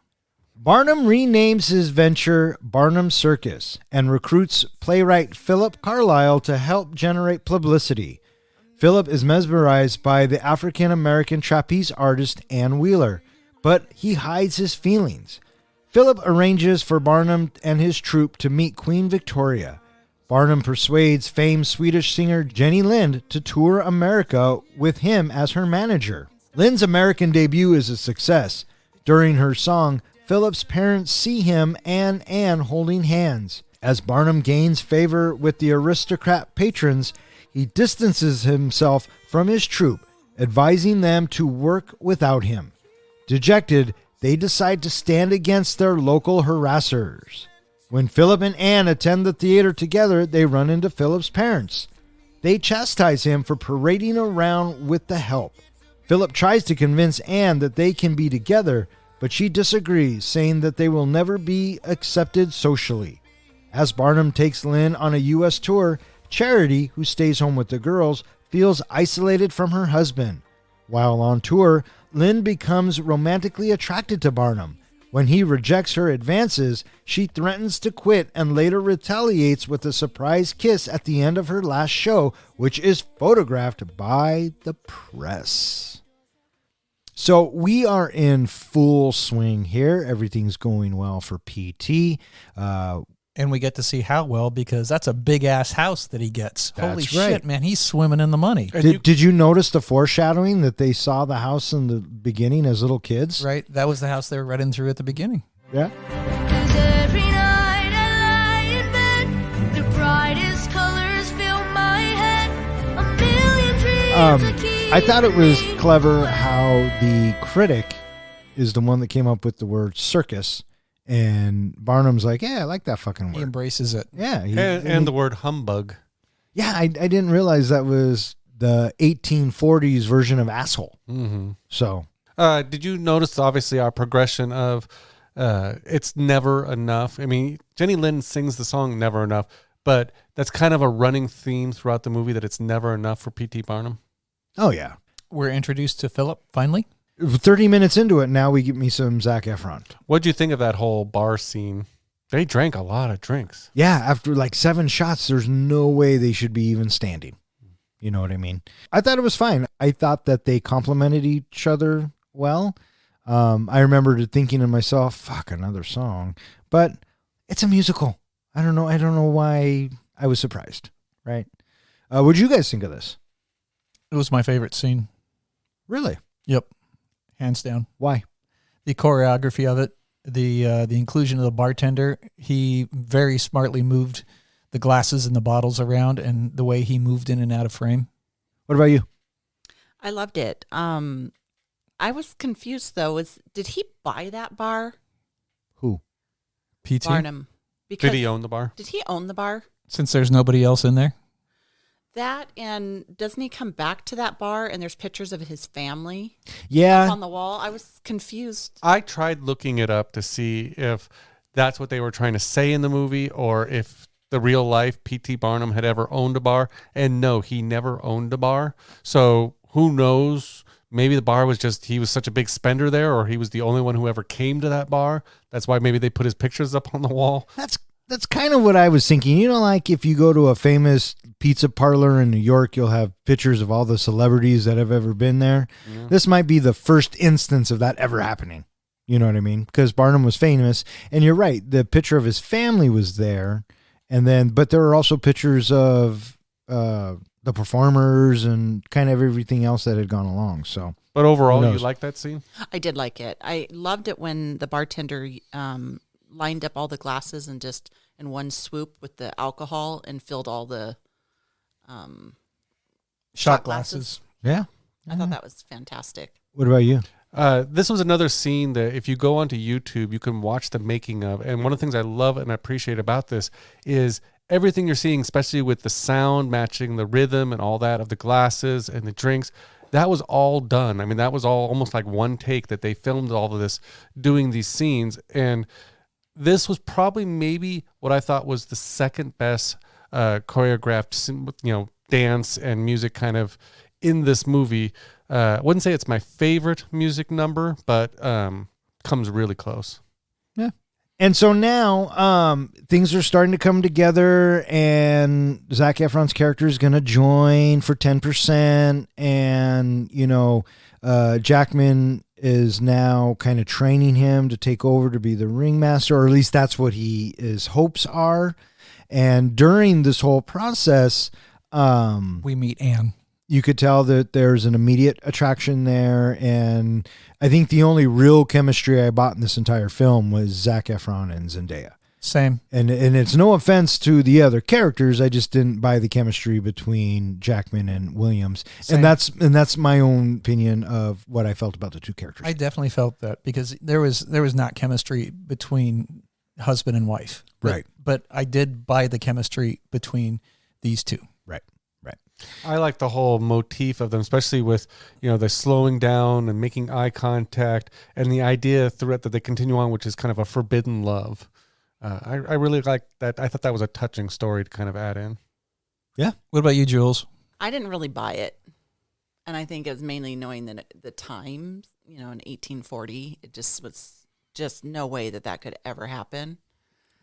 Barnum renames his venture Barnum Circus and recruits playwright Philip Carlyle to help generate publicity. Philip is mesmerized by the African-American trapeze artist Ann Wheeler, but he hides his feelings. Philip arranges for Barnum and his troupe to meet Queen Victoria. Barnum persuades famed Swedish singer Jenny Lind to tour America with him as her manager. Lind's American debut is a success. During her song, Philip's parents see him and Anne holding hands. As Barnum gains favor with the aristocrat patrons, he distances himself from his troupe, advising them to work without him. Dejected, they decide to stand against their local harassers. When Philip and Anne attend the theater together, they run into Philip's parents. They chastise him for parading around with the help. Philip tries to convince Anne that they can be together, but she disagrees, saying that they will never be accepted socially. As Barnum takes Lynn on a U.S. tour, Charity, who stays home with the girls, feels isolated from her husband. While on tour, Lynn becomes romantically attracted to Barnum. When he rejects her advances, she threatens to quit and later retaliates with a surprise kiss at the end of her last show, which is photographed by the press. So we are in full swing here. Everything's going well for PT. And we get to see how well, because that's a big-ass house that he gets. Holy That's shit, right. man, he's swimming in the money. Did you notice the foreshadowing that they saw the house in the beginning as little kids? Right? That was the house they were running through at the beginning. Yeah. 'Cause every night I lie in bed, the brightest colors fill my head. A million dreams to keep I thought it was me clever how the critic is the one that came up with the word circus, and Barnum's like, yeah, I like that fucking He word. embraces it. Yeah. And the word humbug. Yeah, I didn't realize that was the 1840s version of asshole. Mm-hmm. So, Did you notice, obviously, our progression of it's never enough? I mean, Jenny Lind sings the song Never Enough, but that's kind of a running theme throughout the movie that it's never enough for P.T. Barnum. oh yeah. We're introduced to Philip, finally. 30 minutes into it, now we get me some Zac Efron. What'd you think of that whole bar scene? They drank a lot of drinks. Yeah, after like 7 shots, there's no way they should be even standing. You know what I mean? I thought it was fine. I thought that they complemented each other well. I remember thinking to myself, fuck, another song. But it's a musical. I don't know why I was surprised, right? What'd you guys think of this? It was my favorite scene. Really? Yep. Hands down. Why? The choreography of it, the inclusion of the bartender, he very smartly moved the glasses and the bottles around, and the way he moved in and out of frame. What about you? I loved it. I was confused though. Did he buy that bar? Who? PT? Barnum. Did he own the bar? Did he own the bar? Since there's nobody else in there? That, and doesn't he come back to that bar and there's pictures of his family Yeah. on the wall? I was confused. I tried looking it up to see if that's what they were trying to say in the movie or if the real life P.T. Barnum had ever owned a bar. And no, he never owned a bar. So who knows? Maybe the bar was just, he was such a big spender there, or he was the only one who ever came to that bar. That's why maybe they put his pictures up on the wall. That's kind of what I was thinking. You know, like if you go to a famous pizza parlor in New York, you'll have pictures of all the celebrities that have ever been there. Yeah. This might be the first instance of that ever happening. You know what I mean? Because Barnum was famous. And you're right. The picture of his family was there. And then, but there are also pictures of the performers and kind of everything else that had gone along. So, But overall, Who you knows? like that scene? I did like it. I loved it when the bartender lined up all the glasses and just in one swoop with the alcohol and filled all the Shot glasses. yeah. I thought that was fantastic. What about you? This was another scene that if you go onto YouTube, you can watch the making of. And one of the things I love and appreciate about this is everything you're seeing, especially with the sound matching the rhythm and all that of the glasses and the drinks. That was all done. I mean, that was all almost like one take that they filmed all of this, doing these scenes. And this was probably maybe what I thought was the second best choreographed, dance and music kind of in this movie. I wouldn't say it's my favorite music number, but comes really close. Yeah. And so now things are starting to come together, and Zac Efron's character is going to join for 10%. And, Jackman is now kind of training him to take over to be the ringmaster, or at least that's what his hopes are. And during this whole process, We meet Anne. you could tell that there's an immediate attraction there. And I think the only real chemistry I bought in this entire film was Zac Efron and Zendaya. Same. And it's no offense to the other characters. I just didn't buy the chemistry between Jackman and Williams. Same. And that's my own opinion of what I felt about the two characters. I definitely felt that because there was not chemistry between husband and wife. Right. But I did buy the chemistry between these two. Right. I like the whole motif of them, especially with, the slowing down and making eye contact and the idea throughout that they continue on, which is kind of a forbidden love. I really like that. I thought that was a touching story to kind of add in. Yeah. What about you, Jules? I didn't really buy it. And I think it was mainly knowing that the times, in 1840, it just was just no way that could ever happen.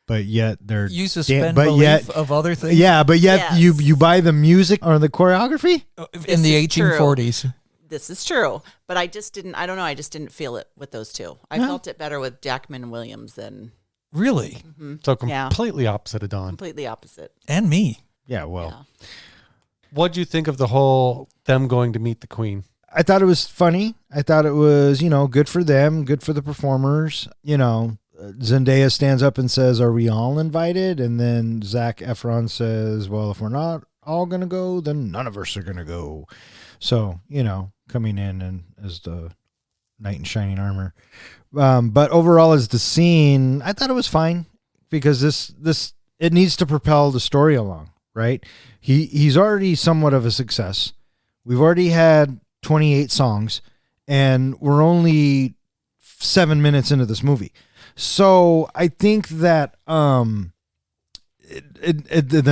But yet they're You suspend but belief yet of other things? yeah, but yet Yes. you buy the music or the choreography? In the This is true. 1840s. This is true. But I just didn't feel it with those two. I felt it better with Jackman and Williams than Really? So Yeah. completely opposite of Dawn. completely opposite. And me. Yeah, well. Yeah. What'd you think of the whole them going to meet the queen? I thought it was funny. I thought it was, good for them, good for the performers. Zendaya stands up and says, "Are we all invited?" And then Zac Efron says, "Well, if we're not all going to go, then none of us are going to go." So, coming in and as the knight in shining armor. But overall as the scene, I thought it was fine because it needs to propel the story along, right? He's already somewhat of a success. We've already had 28 songs and we're only 7 minutes into this movie. So I think that the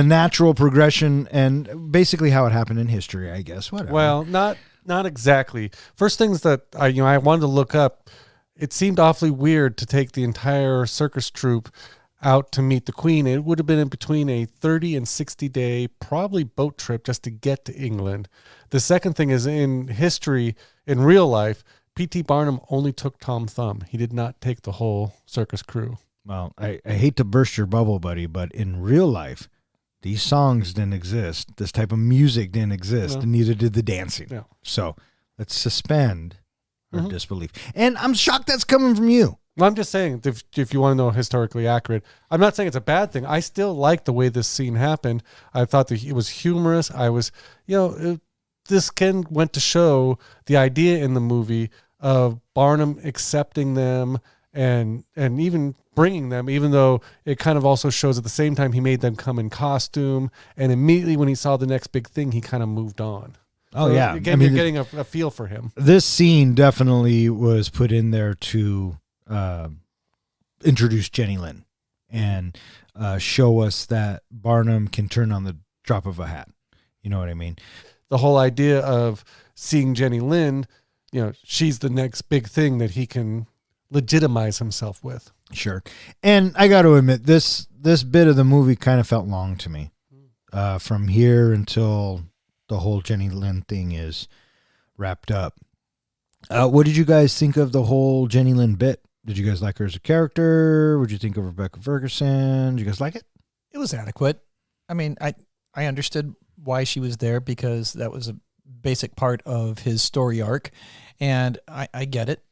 natural progression and basically how it happened in history, I guess. Whatever. Well, not exactly. First things that I wanted to look up, it seemed awfully weird to take the entire circus troupe out to meet the queen. It would have been in between a 30 and 60 day probably boat trip just to get to England. The second thing is in history, in real life, P.T. Barnum only took Tom Thumb. He did not take the whole circus crew. Well, I hate to burst your bubble, buddy, but in real life, these songs didn't exist. This type of music didn't exist, No. and neither did the dancing. No. So let's suspend our Mhm. disbelief. And I'm shocked that's coming from you. Well, I'm just saying, if you want to know historically accurate, I'm not saying it's a bad thing. I still like the way this scene happened. I thought that it was humorous. I was, this went to show the idea in the movie of Barnum accepting them and even bringing them, even though it kind of also shows at the same time he made them come in costume. And immediately when he saw the next big thing, he kind of moved on. Oh, So yeah. Again, you're getting a feel for him. This scene definitely was put in there to introduce Jenny Lynn and show us that Barnum can turn on the drop of a hat. You know what I mean? The whole idea of seeing Jenny Lynn, she's the next big thing that he can legitimize himself with. Sure. And I got to admit, this bit of the movie kind of felt long to me. From here until the whole Jenny Lynn thing is wrapped up. What did you guys think of the whole Jenny Lynn bit? Did you guys like her as a character? What did you think of Rebecca Ferguson? Did you guys like it? It was adequate. I mean, I understood why she was there because that was a basic part of his story arc, and I get it.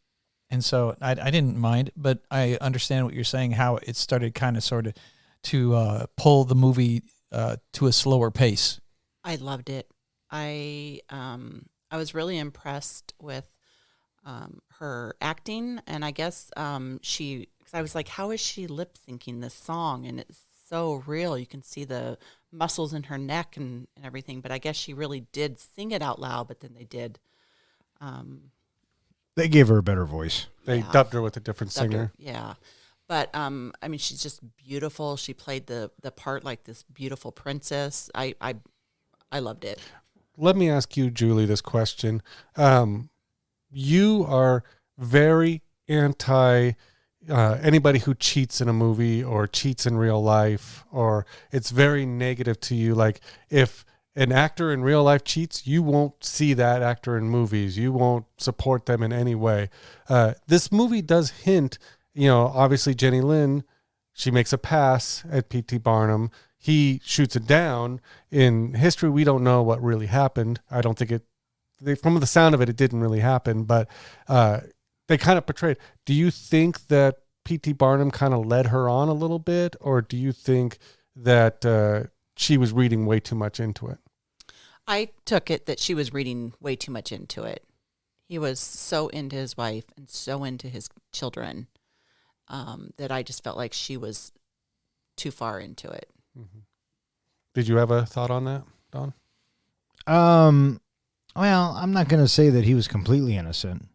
And so I didn't mind, but I understand what you're saying, how it started kind of sort of to pull the movie to a slower pace. I loved it. I was really impressed with her acting, and I guess because I was like, how is she lip syncing this song? And it's so real. You can see the muscles in her neck and everything, but I guess she really did sing it out loud, but then they did. They gave her a better voice. They dubbed her with a different singer. Yeah. But, I mean, she's just beautiful. She played the part like this beautiful princess. I loved it. Let me ask you, Julie, this question. You are very anti anybody who cheats in a movie or cheats in real life, or it's very negative to you. Like, if an actor in real life cheats, you won't see that actor in movies. You won't support them in any way. This movie does hint, obviously Jenny Lynn, she makes a pass at P.T. Barnum. He shoots it down. In history, we don't know what really happened. I don't think from the sound of it, it didn't really happen, but they kind of portrayed. Do you think that P.T. Barnum kind of led her on a little bit, or do you think that she was reading way too much into it? I took it that she was reading way too much into it. He was so into his wife and so into his children that I just felt like she was too far into it. Mm-hmm. Did you have a thought on that, Don? Well, I'm not going to say that he was completely innocent.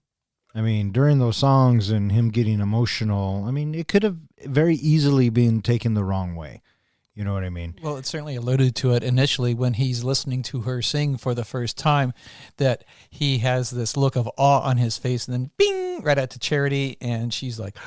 I mean, during those songs and him getting emotional, I mean, it could have very easily been taken the wrong way. You know what I mean? Well, it certainly alluded to it initially when he's listening to her sing for the first time, that he has this look of awe on his face, and then bing, right at to Charity, and she's like,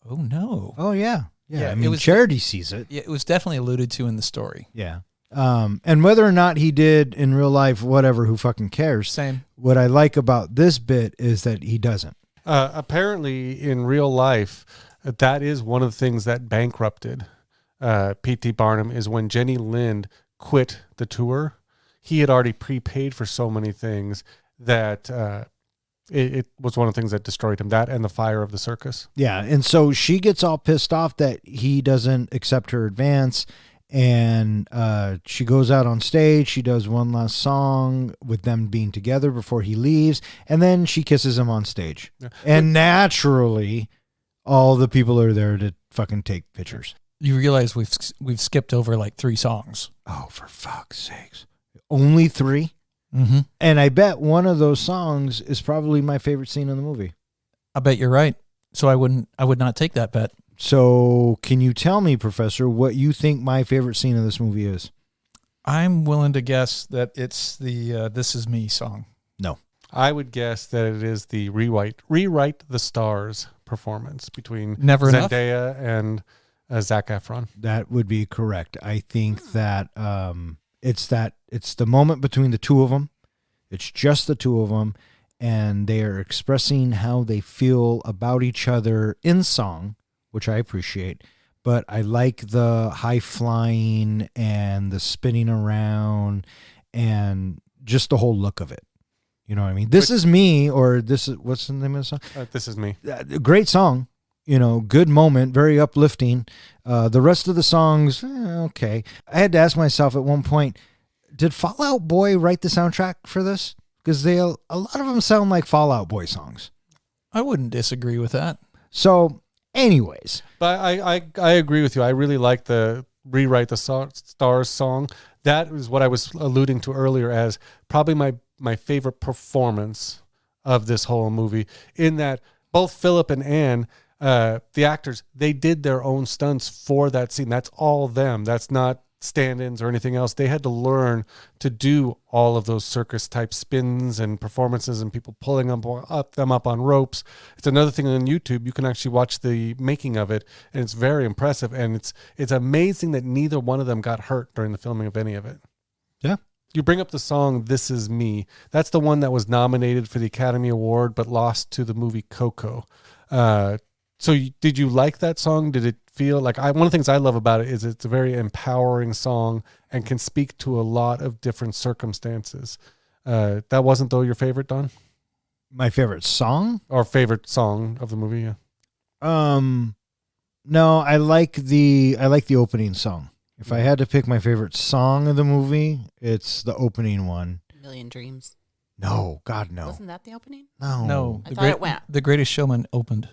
oh no. Oh, yeah. Yeah, I mean, Charity sees it. Yeah, it was definitely alluded to in the story. Yeah. And whether or not he did in real life, whatever, who fucking cares? Same. What I like about this bit is that he doesn't. Apparently, in real life, that is one of the things that bankrupted P.T. Barnum, is when Jenny Lind quit the tour. He had already prepaid for so many things that it was one of the things that destroyed him, that and the fire of the circus. Yeah, and so she gets all pissed off that he doesn't accept her advance, and she goes out on stage. She does one last song with them being together before he leaves, and then she kisses him on stage. Yeah. And naturally, all the people are there to fucking take pictures. You realize we've skipped over like 3 songs. Oh, for fuck's sakes. Only 3? Mm-hmm. And I bet one of those songs is probably my favorite scene in the movie. I bet you're right. So I would not take that bet. So can you tell me, Professor, what you think my favorite scene of this movie is? I'm willing to guess that it's the This Is Me song. No. I would guess that it is the Rewrite the Stars performance between Never Zendaya and Zac Efron. That would be correct. I think that it's the moment between the two of them. It's just the two of them, and they are expressing how they feel about each other in song, which I appreciate. But I like the high flying and the spinning around and just the whole look of it. You know what I mean? This Is Me, or this is, what's the name of the song? This Is Me. Great song. Good moment, very uplifting. The rest of the songs, okay. I had to ask myself at one point, did Fall Out Boy write the soundtrack for this? Because a lot of them sound like Fall Out Boy songs. I wouldn't disagree with that. So, anyways. But I agree with you. I really like the Rewrite the Stars song. That is what I was alluding to earlier as probably my favorite performance of this whole movie, in that both Philip and Anne, the actors, they did their own stunts for that scene. That's all them. That's not stand-ins or anything else. They had to learn to do all of those circus type spins and performances and people pulling them up on ropes. It's another thing on YouTube. You can actually watch the making of it, and it's very impressive. And it's amazing that neither one of them got hurt during the filming of any of it. Yeah. You bring up the song "This Is Me." That's the one that was nominated for the Academy Award but lost to the movie Coco. Did you like that song? Did it feel like one of the things I love about it is it's a very empowering song and can speak to a lot of different circumstances. That wasn't though your favorite, Don? My favorite song? Or favorite song of the movie, yeah. No, I like the opening song. If I had to pick my favorite song of the movie, it's the opening one. Million Dreams. No, God, no. Wasn't that the opening? No. I thought it went. The Greatest Showman opened.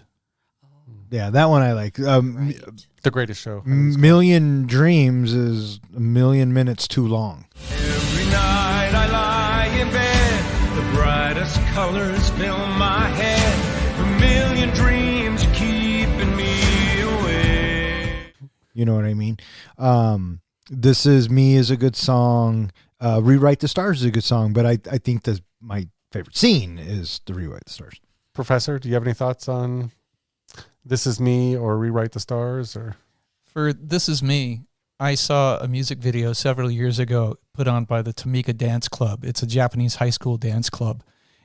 Yeah, that one I like. Right. The Greatest Show. Million Dreams is a million minutes too long. Every night I lie in bed, the brightest colors fill my head, a million dreams keeping me away. You know what I mean? This Is Me is a good song. Rewrite the Stars is a good song, but I think that my favorite scene is the Rewrite the Stars. Professor, do you have any thoughts on This Is Me or Rewrite the Stars? Or For This Is Me, I saw a music video several years ago put on by the Tamika Dance Club. It's a Japanese high school dance club.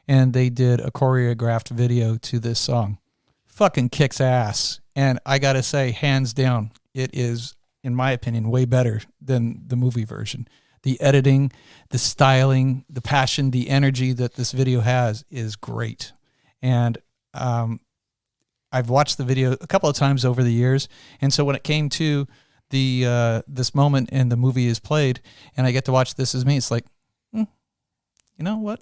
And they did a choreographed video to this song. Fucking kicks ass. And I got to say, hands down, it is, in my opinion, way better than the movie version. The editing, the styling, the passion, the energy that this video has is great. And I've watched the video a couple of times over the years. And so when it came to the this moment and the movie is played and I get to watch This Is Me, it's like, you know what?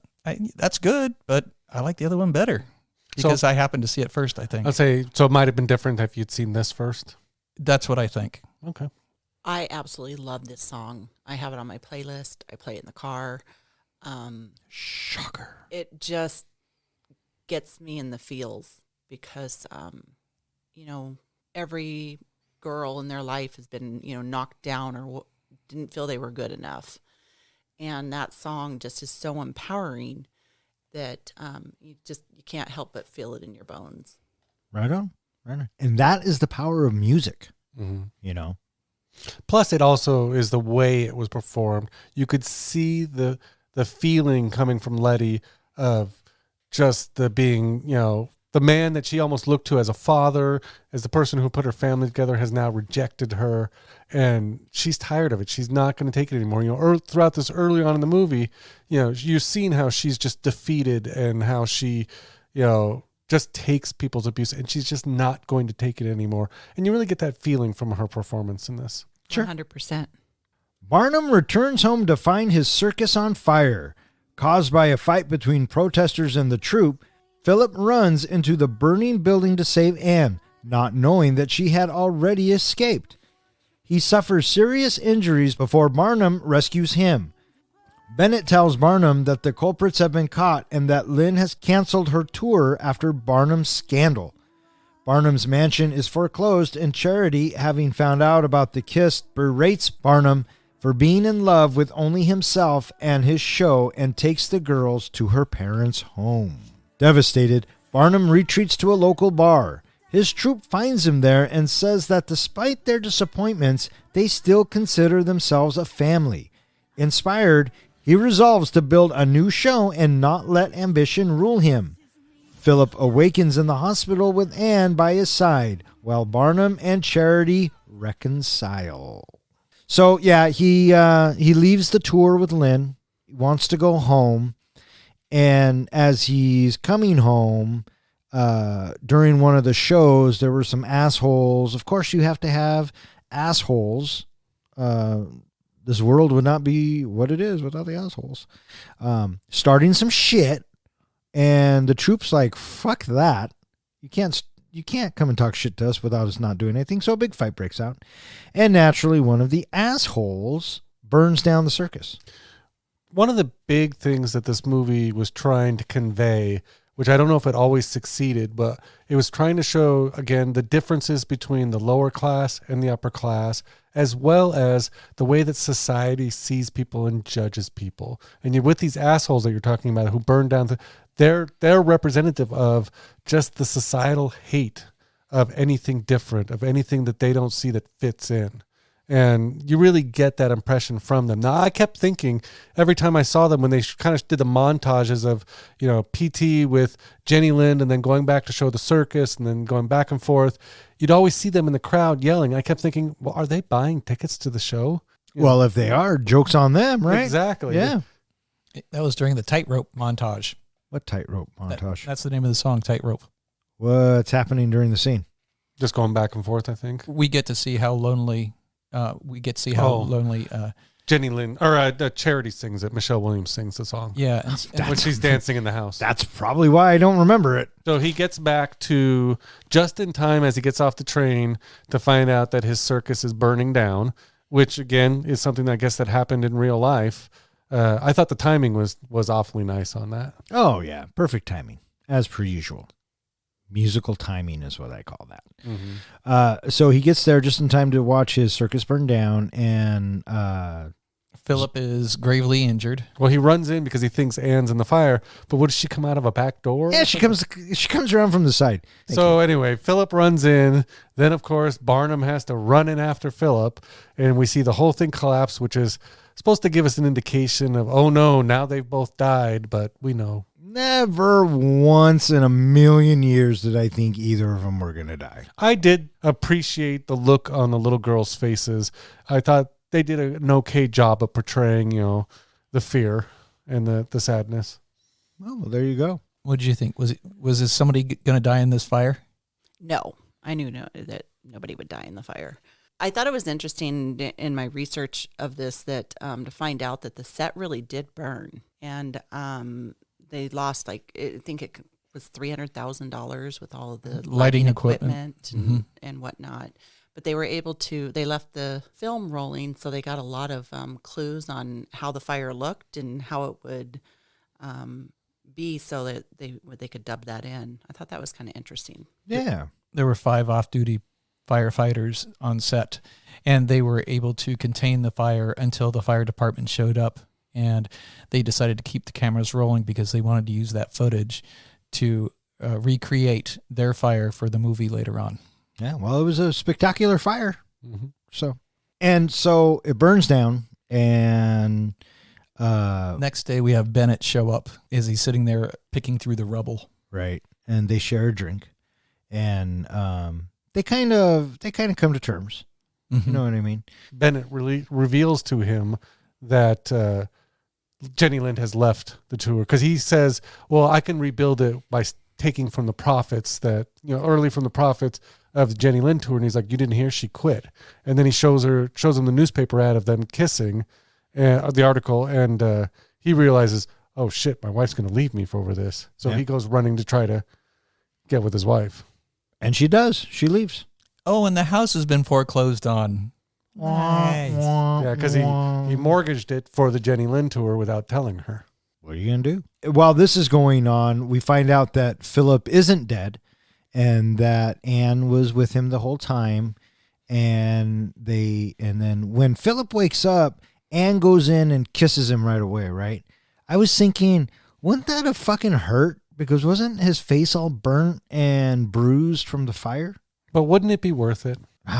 That's good, but I like the other one better because I happened to see it first, I think. I'd say, so it might have been different if you'd seen this first. That's what I think. Okay. I absolutely love this song. I have it on my playlist. I play it in the car. Shocker. It just gets me in the feels because, every girl in their life has been, knocked down or didn't feel they were good enough. And that song just is so empowering that you can't help but feel it in your bones. Right on. And that is the power of music, Plus, it also is the way it was performed. You could see the feeling coming from Letty of just the being, the man that she almost looked to as a father, as the person who put her family together, has now rejected her, and she's tired of it. She's not going to take it anymore. Throughout this early on in the movie, you've seen how she's just defeated and how she, just takes people's abuse, and she's just not going to take it anymore. And you really get that feeling from her performance in this. Sure. 100%. Barnum returns home to find his circus on fire. Caused by a fight between protesters and the troupe, Philip runs into the burning building to save Anne, not knowing that she had already escaped. He suffers serious injuries before Barnum rescues him. Bennett tells Barnum that the culprits have been caught and that Lynn has canceled her tour after Barnum's scandal. Barnum's mansion is foreclosed, and Charity, having found out about the kiss, berates Barnum for being in love with only himself and his show and takes the girls to her parents' home. Devastated, Barnum retreats to a local bar. His troupe finds him there and says that despite their disappointments, they still consider themselves a family. Inspired, he resolves to build a new show and not let ambition rule him. Philip awakens in the hospital with Anne by his side, while Barnum and Charity reconcile. So, yeah, he leaves the tour with Lynn. He wants to go home. And as he's coming home, during one of the shows, there were some assholes. Of course, you have to have assholes. This world would not be what it is without the assholes. Starting some shit. And the troupe's like, fuck that. You can't come and talk shit to us without us not doing anything. So a big fight breaks out. And naturally, one of the assholes burns down the circus. One of the big things that this movie was trying to convey which I don't know if it always succeeded, but it was trying to show, again, the differences between the lower class and the upper class, as well as the way that society sees people and judges people. And you're with these assholes that you're talking about who burn down, they're representative of just the societal hate of anything different, of anything that they don't see that fits in. And you really get that impression from them. Now, I kept thinking every time I saw them when they kind of did the montages of, PT with Jenny Lind and then going back to show the circus and then going back and forth, you'd always see them in the crowd yelling. I kept thinking, well, are they buying tickets to the show? Well, if they are, joke's on them, right? Exactly. Yeah. That was during the tightrope montage. What tightrope montage? That's the name of the song, Tightrope. What's happening during the scene? Just going back and forth, I think. We get to see how lonely... Jenny Lind, or Charity sings it. Michelle Williams sings the song. Yeah. When she's dancing in the house. That's probably why I don't remember it. So he gets back to just in time as he gets off the train to find out that his circus is burning down, which again is something that I guess that happened in real life. I thought the timing was awfully nice on that. Oh, yeah. Perfect timing, as per usual. Musical timing is what I call that. Mm-hmm. So he gets there just in time to watch his circus burn down, and Philip is gravely injured. Well, he runs in because he thinks Anne's in the fire, but what, does she come out of a back door? yeah, she comes around from the side. Anyway, Philip runs in. Then, of course, Barnum has to run in after Philip, and we see the whole thing collapse, which is supposed to give us an indication of, oh no, now they've both died, but we know. Never once in a million years did I think either of them were going to die. I did appreciate the look on the little girls' faces. I thought they did an okay job of portraying, the fear and the sadness. Well, there you go. What did you think? Was somebody going to die in this fire? No, I knew that nobody would die in the fire. I thought it was interesting in my research of this that to find out that the set really did burn, and they lost I think it was $300,000 with all of the lighting equipment and whatnot. But they were able to. They left the film rolling, so they got a lot of clues on how the fire looked and how it would be, so that they could dub that in. I thought that was kind of interesting. Yeah, there were 5 off-duty firefighters on set, and they were able to contain the fire until the fire department showed up, and they decided to keep the cameras rolling because they wanted to use that footage to recreate their fire for the movie later on. Yeah, well, it was a spectacular fire. Mm-hmm. So it burns down, and next day we have Bennett show up as he's sitting there picking through the rubble. Right, and they share a drink, and they kind of come to terms. Mm-hmm. You know what I mean? Bennett really reveals to him that Jenny Lind has left the tour because he says, well, I can rebuild it by taking from the profits that, early from the profits of the Jenny Lind tour. And he's like, you didn't hear, she quit. And then he shows him the newspaper ad of them kissing, the article. And he realizes, oh shit, my wife's going to leave me for over this. So he goes running to try to get with his wife. And she does. She leaves. Oh, and the house has been foreclosed on. Nice. Yeah, because he mortgaged it for the Jenny Lind tour without telling her. What are you going to do? While this is going on, we find out that Philip isn't dead and that Anne was with him the whole time. And then when Philip wakes up, Anne goes in and kisses him right away, right? I was thinking, wouldn't that have fucking hurt? Because wasn't his face all burnt and bruised from the fire? But wouldn't it be worth it?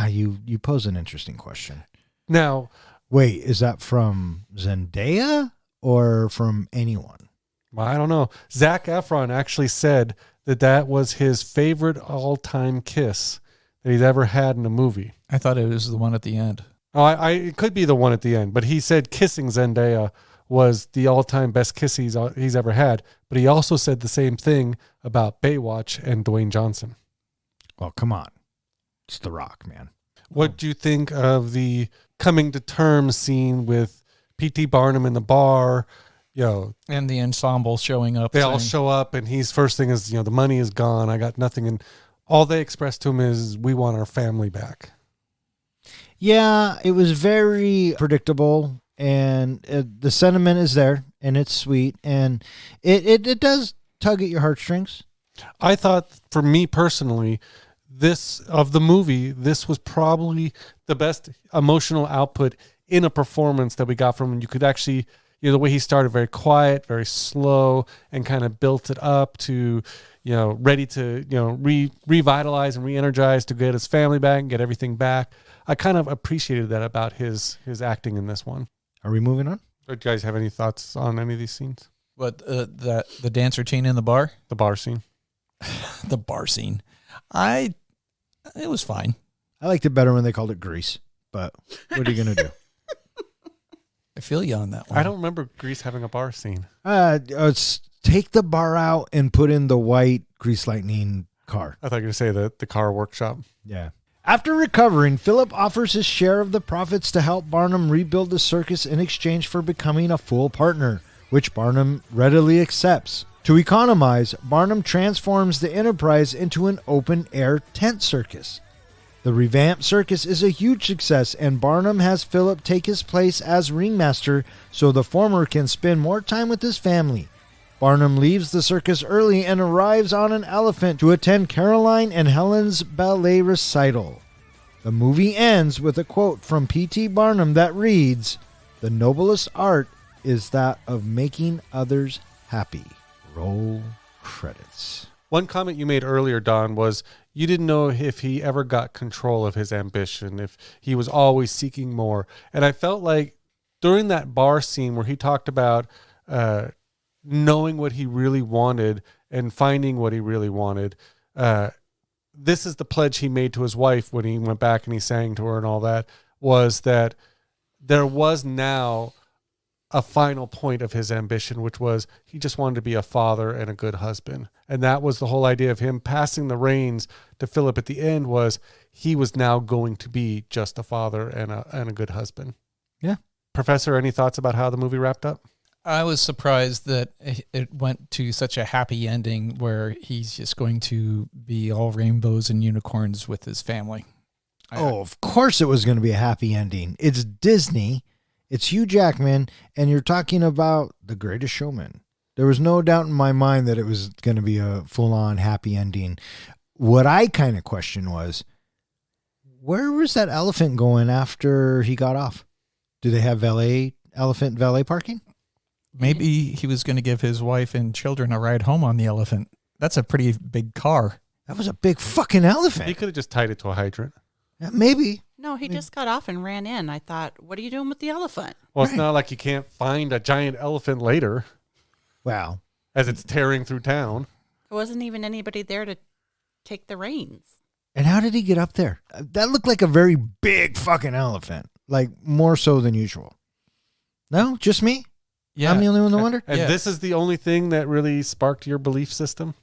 You pose an interesting question. Now, wait, is that from Zendaya or from anyone? Well, I don't know. Zac Efron actually said that was his favorite all-time kiss that he's ever had in a movie. I thought it was the one at the end. Oh, it could be the one at the end, but he said kissing Zendaya was the all-time best kiss he's ever had. But he also said the same thing about Baywatch and Dwayne Johnson. Well, come on. It's The Rock, man. What do you think of the coming to terms scene with P.T. Barnum in the bar? And the ensemble showing up. They all show up, and his first thing is, the money is gone. I got nothing. And all they express to him is, we want our family back. Yeah, it was very predictable, and the sentiment is there, and it's sweet, and it does tug at your heartstrings. I thought, for me personally, this was probably the best emotional output in a performance that we got from him. You could actually, the way he started, very quiet, very slow, and kind of built it up to, ready to, revitalize and re-energize to get his family back and get everything back. I kind of appreciated that about his acting in this one. Are we moving on? Do you guys have any thoughts on any of these scenes? What, the dance routine in the bar? The bar scene. The bar scene. It was fine. I liked it better when they called it Grease, but what are you going to do? I feel you on that one. I don't remember Grease having a bar scene. Take the bar out and put in the white Grease Lightning car. I thought you were going to say the car workshop. Yeah. After recovering, Philip offers his share of the profits to help Barnum rebuild the circus in exchange for becoming a full partner, which Barnum readily accepts. To economize, Barnum transforms the enterprise into an open-air tent circus. The revamped circus is a huge success, and Barnum has Philip take his place as ringmaster so the former can spend more time with his family. Barnum leaves the circus early and arrives on an elephant to attend Caroline and Helen's ballet recital. The movie ends with a quote from P.T. Barnum that reads, "The noblest art is that of making others happy." Roll credits. One comment you made earlier, Don, was you didn't know if he ever got control of his ambition, if he was always seeking more. And I felt like during that bar scene where he talked about knowing what he really wanted and finding what he really wanted, this is the pledge he made to his wife when he went back and he sang to her and all that, was that there was now a final point of his ambition, which was he just wanted to be a father and a good husband. And that was the whole idea of him passing the reins to Philip at the end, was he was now going to be just a father and a good husband. Yeah. Professor, any thoughts about how the movie wrapped up? I was surprised that it went to such a happy ending where he's just going to be all rainbows and unicorns with his family. Of course it was going to be a happy ending. It's Disney. It's Hugh Jackman, and you're talking about The Greatest Showman. There was no doubt in my mind that it was going to be a full-on happy ending. What I kind of questioned was, where was that elephant going after he got off? Do they have elephant valet parking? Maybe he was going to give his wife and children a ride home on the elephant. That's a pretty big car. That was a big fucking elephant. He could have just tied it to a hydrant. Yeah, maybe. No, he just got off and ran in. I thought, what are you doing with the elephant? Well, it's not like you can't find a giant elephant later. Wow. As it's tearing through town. There wasn't even anybody there to take the reins. And how did he get up there? That looked like a very big fucking elephant. Like, more so than usual. No? Just me? Yeah. I'm the only one that wondered? And this is the only thing that really sparked your belief system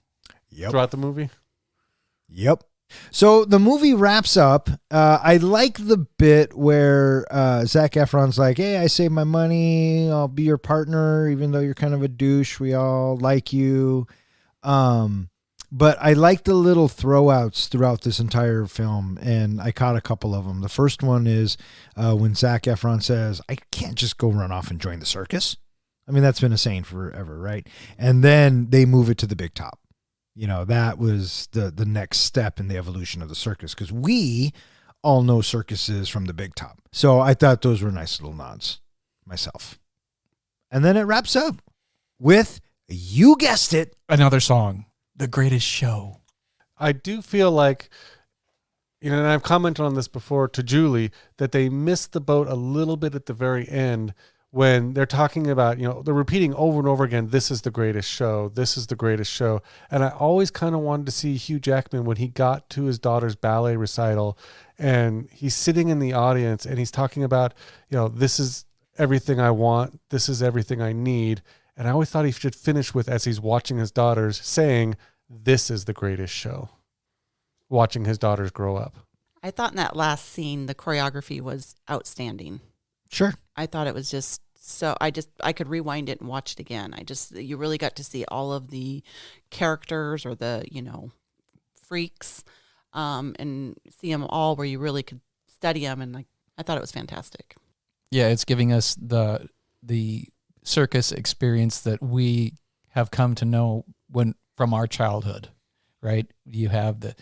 throughout the movie? Yep. So the movie wraps up. I like the bit where Zac Efron's like, "Hey, I saved my money. I'll be your partner, even though you're kind of a douche. We all like you." But I like the little throwouts throughout this entire film, and I caught a couple of them. The first one is when Zac Efron says, "I can't just go run off and join the circus." I mean, that's been a saying forever, right? And then they move it to the big top. You know, that was the next step in the evolution of the circus, because we all know circuses from the big top. So I thought those were nice little nods myself. And then it wraps up with, you guessed it, Another song, The Greatest Show. I do feel like, and I've commented on this before to Julie, that they missed the boat a little bit at the very end when they're talking about, they're repeating over and over again, this is the greatest show, this is the greatest show. And I always kind of wanted to see Hugh Jackman when he got to his daughter's ballet recital and he's sitting in the audience and he's talking about, this is everything I want, this is everything I need. And I always thought he should finish with, as he's watching his daughters, saying, this is the greatest show, watching his daughters grow up. I thought in that last scene, the choreography was outstanding. Sure. I thought it was just so, I could rewind it and watch it again. You really got to see all of the characters or the, freaks, and see them all where you really could study them. And I thought it was fantastic. Yeah, it's giving us the circus experience that we have come to know from our childhood, right? You have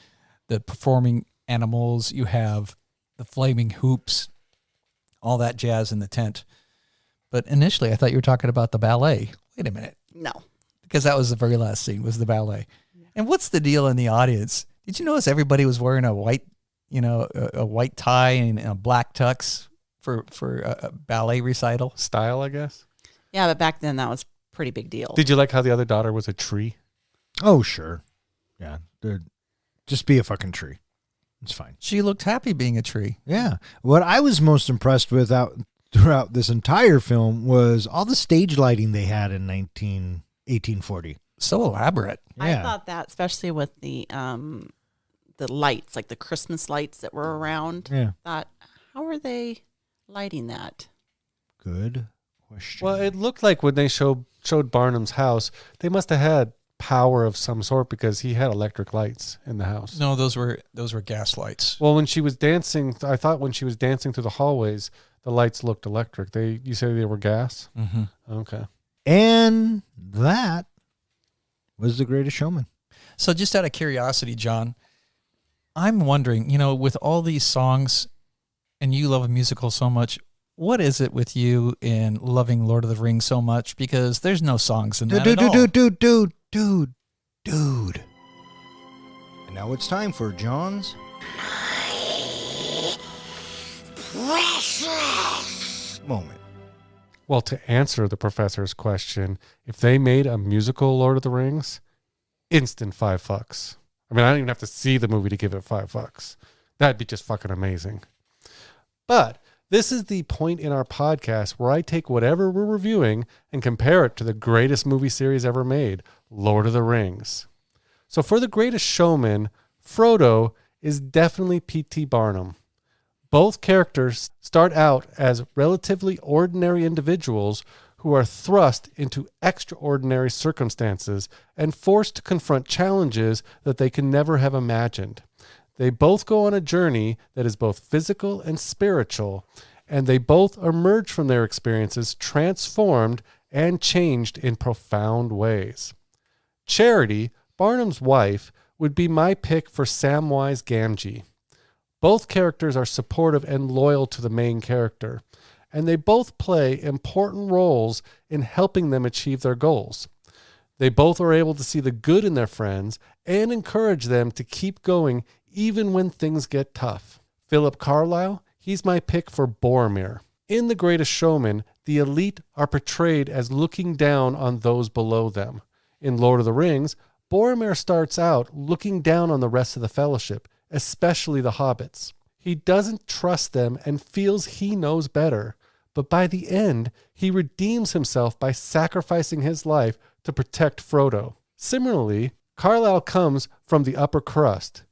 the performing animals, you have the flaming hoops, all that jazz in the tent. But initially, I thought you were talking about the ballet. Wait a minute. No. Because that was the very last scene, was the ballet. And what's the deal in the audience? Did you notice everybody was wearing a white, a white tie and a black tux for a ballet recital? Style, I guess. Yeah, but back then that was a pretty big deal. Did you like how the other daughter was a tree? Oh, sure. Yeah. Just be a fucking tree. It's fine. She looked happy being a tree. Yeah. What I was most impressed with throughout this entire film was all the stage lighting they had in 1840. So elaborate. Yeah. I thought that, especially with the lights, like the Christmas lights that were around. Yeah. Thought, how are they lighting that? Good question. Well, it looked like when they showed Barnum's house, they must have had power of some sort because he had electric lights in the house. No, those were gas lights. Well, when she was dancing, I thought when she was dancing through the hallways, the lights looked electric. You say they were gas? Mm-hmm. Okay. And that was The Greatest Showman. So just out of curiosity, John, I'm wondering, with all these songs, and you love a musical so much, what is it with you in loving Lord of the Rings so much? Because there's no songs in that at all. Dude. And now it's time for John's precious moment. Well, to answer the professor's question, if they made a musical Lord of the Rings, instant $5. I mean, I don't even have to see the movie to give it $5. That'd be just fucking amazing. But this is the point in our podcast where I take whatever we're reviewing and compare it to the greatest movie series ever made, Lord of the Rings. So for The Greatest Showman, Frodo is definitely P.T. Barnum. Both characters start out as relatively ordinary individuals who are thrust into extraordinary circumstances and forced to confront challenges that they can never have imagined. They both go on a journey that is both physical and spiritual, and they both emerge from their experiences transformed and changed in profound ways. Charity, Barnum's wife, would be my pick for Samwise Gamgee. Both characters are supportive and loyal to the main character, and they both play important roles in helping them achieve their goals. They both are able to see the good in their friends and encourage them to keep going even when things get tough. Philip Carlyle, he's my pick for Boromir. In The Greatest Showman, the elite are portrayed as looking down on those below them. In Lord of the Rings, Boromir starts out looking down on the rest of the Fellowship, especially the hobbits. He doesn't trust them and feels he knows better, but by the end, he redeems himself by sacrificing his life to protect Frodo. Similarly, Carlyle comes from the upper crust.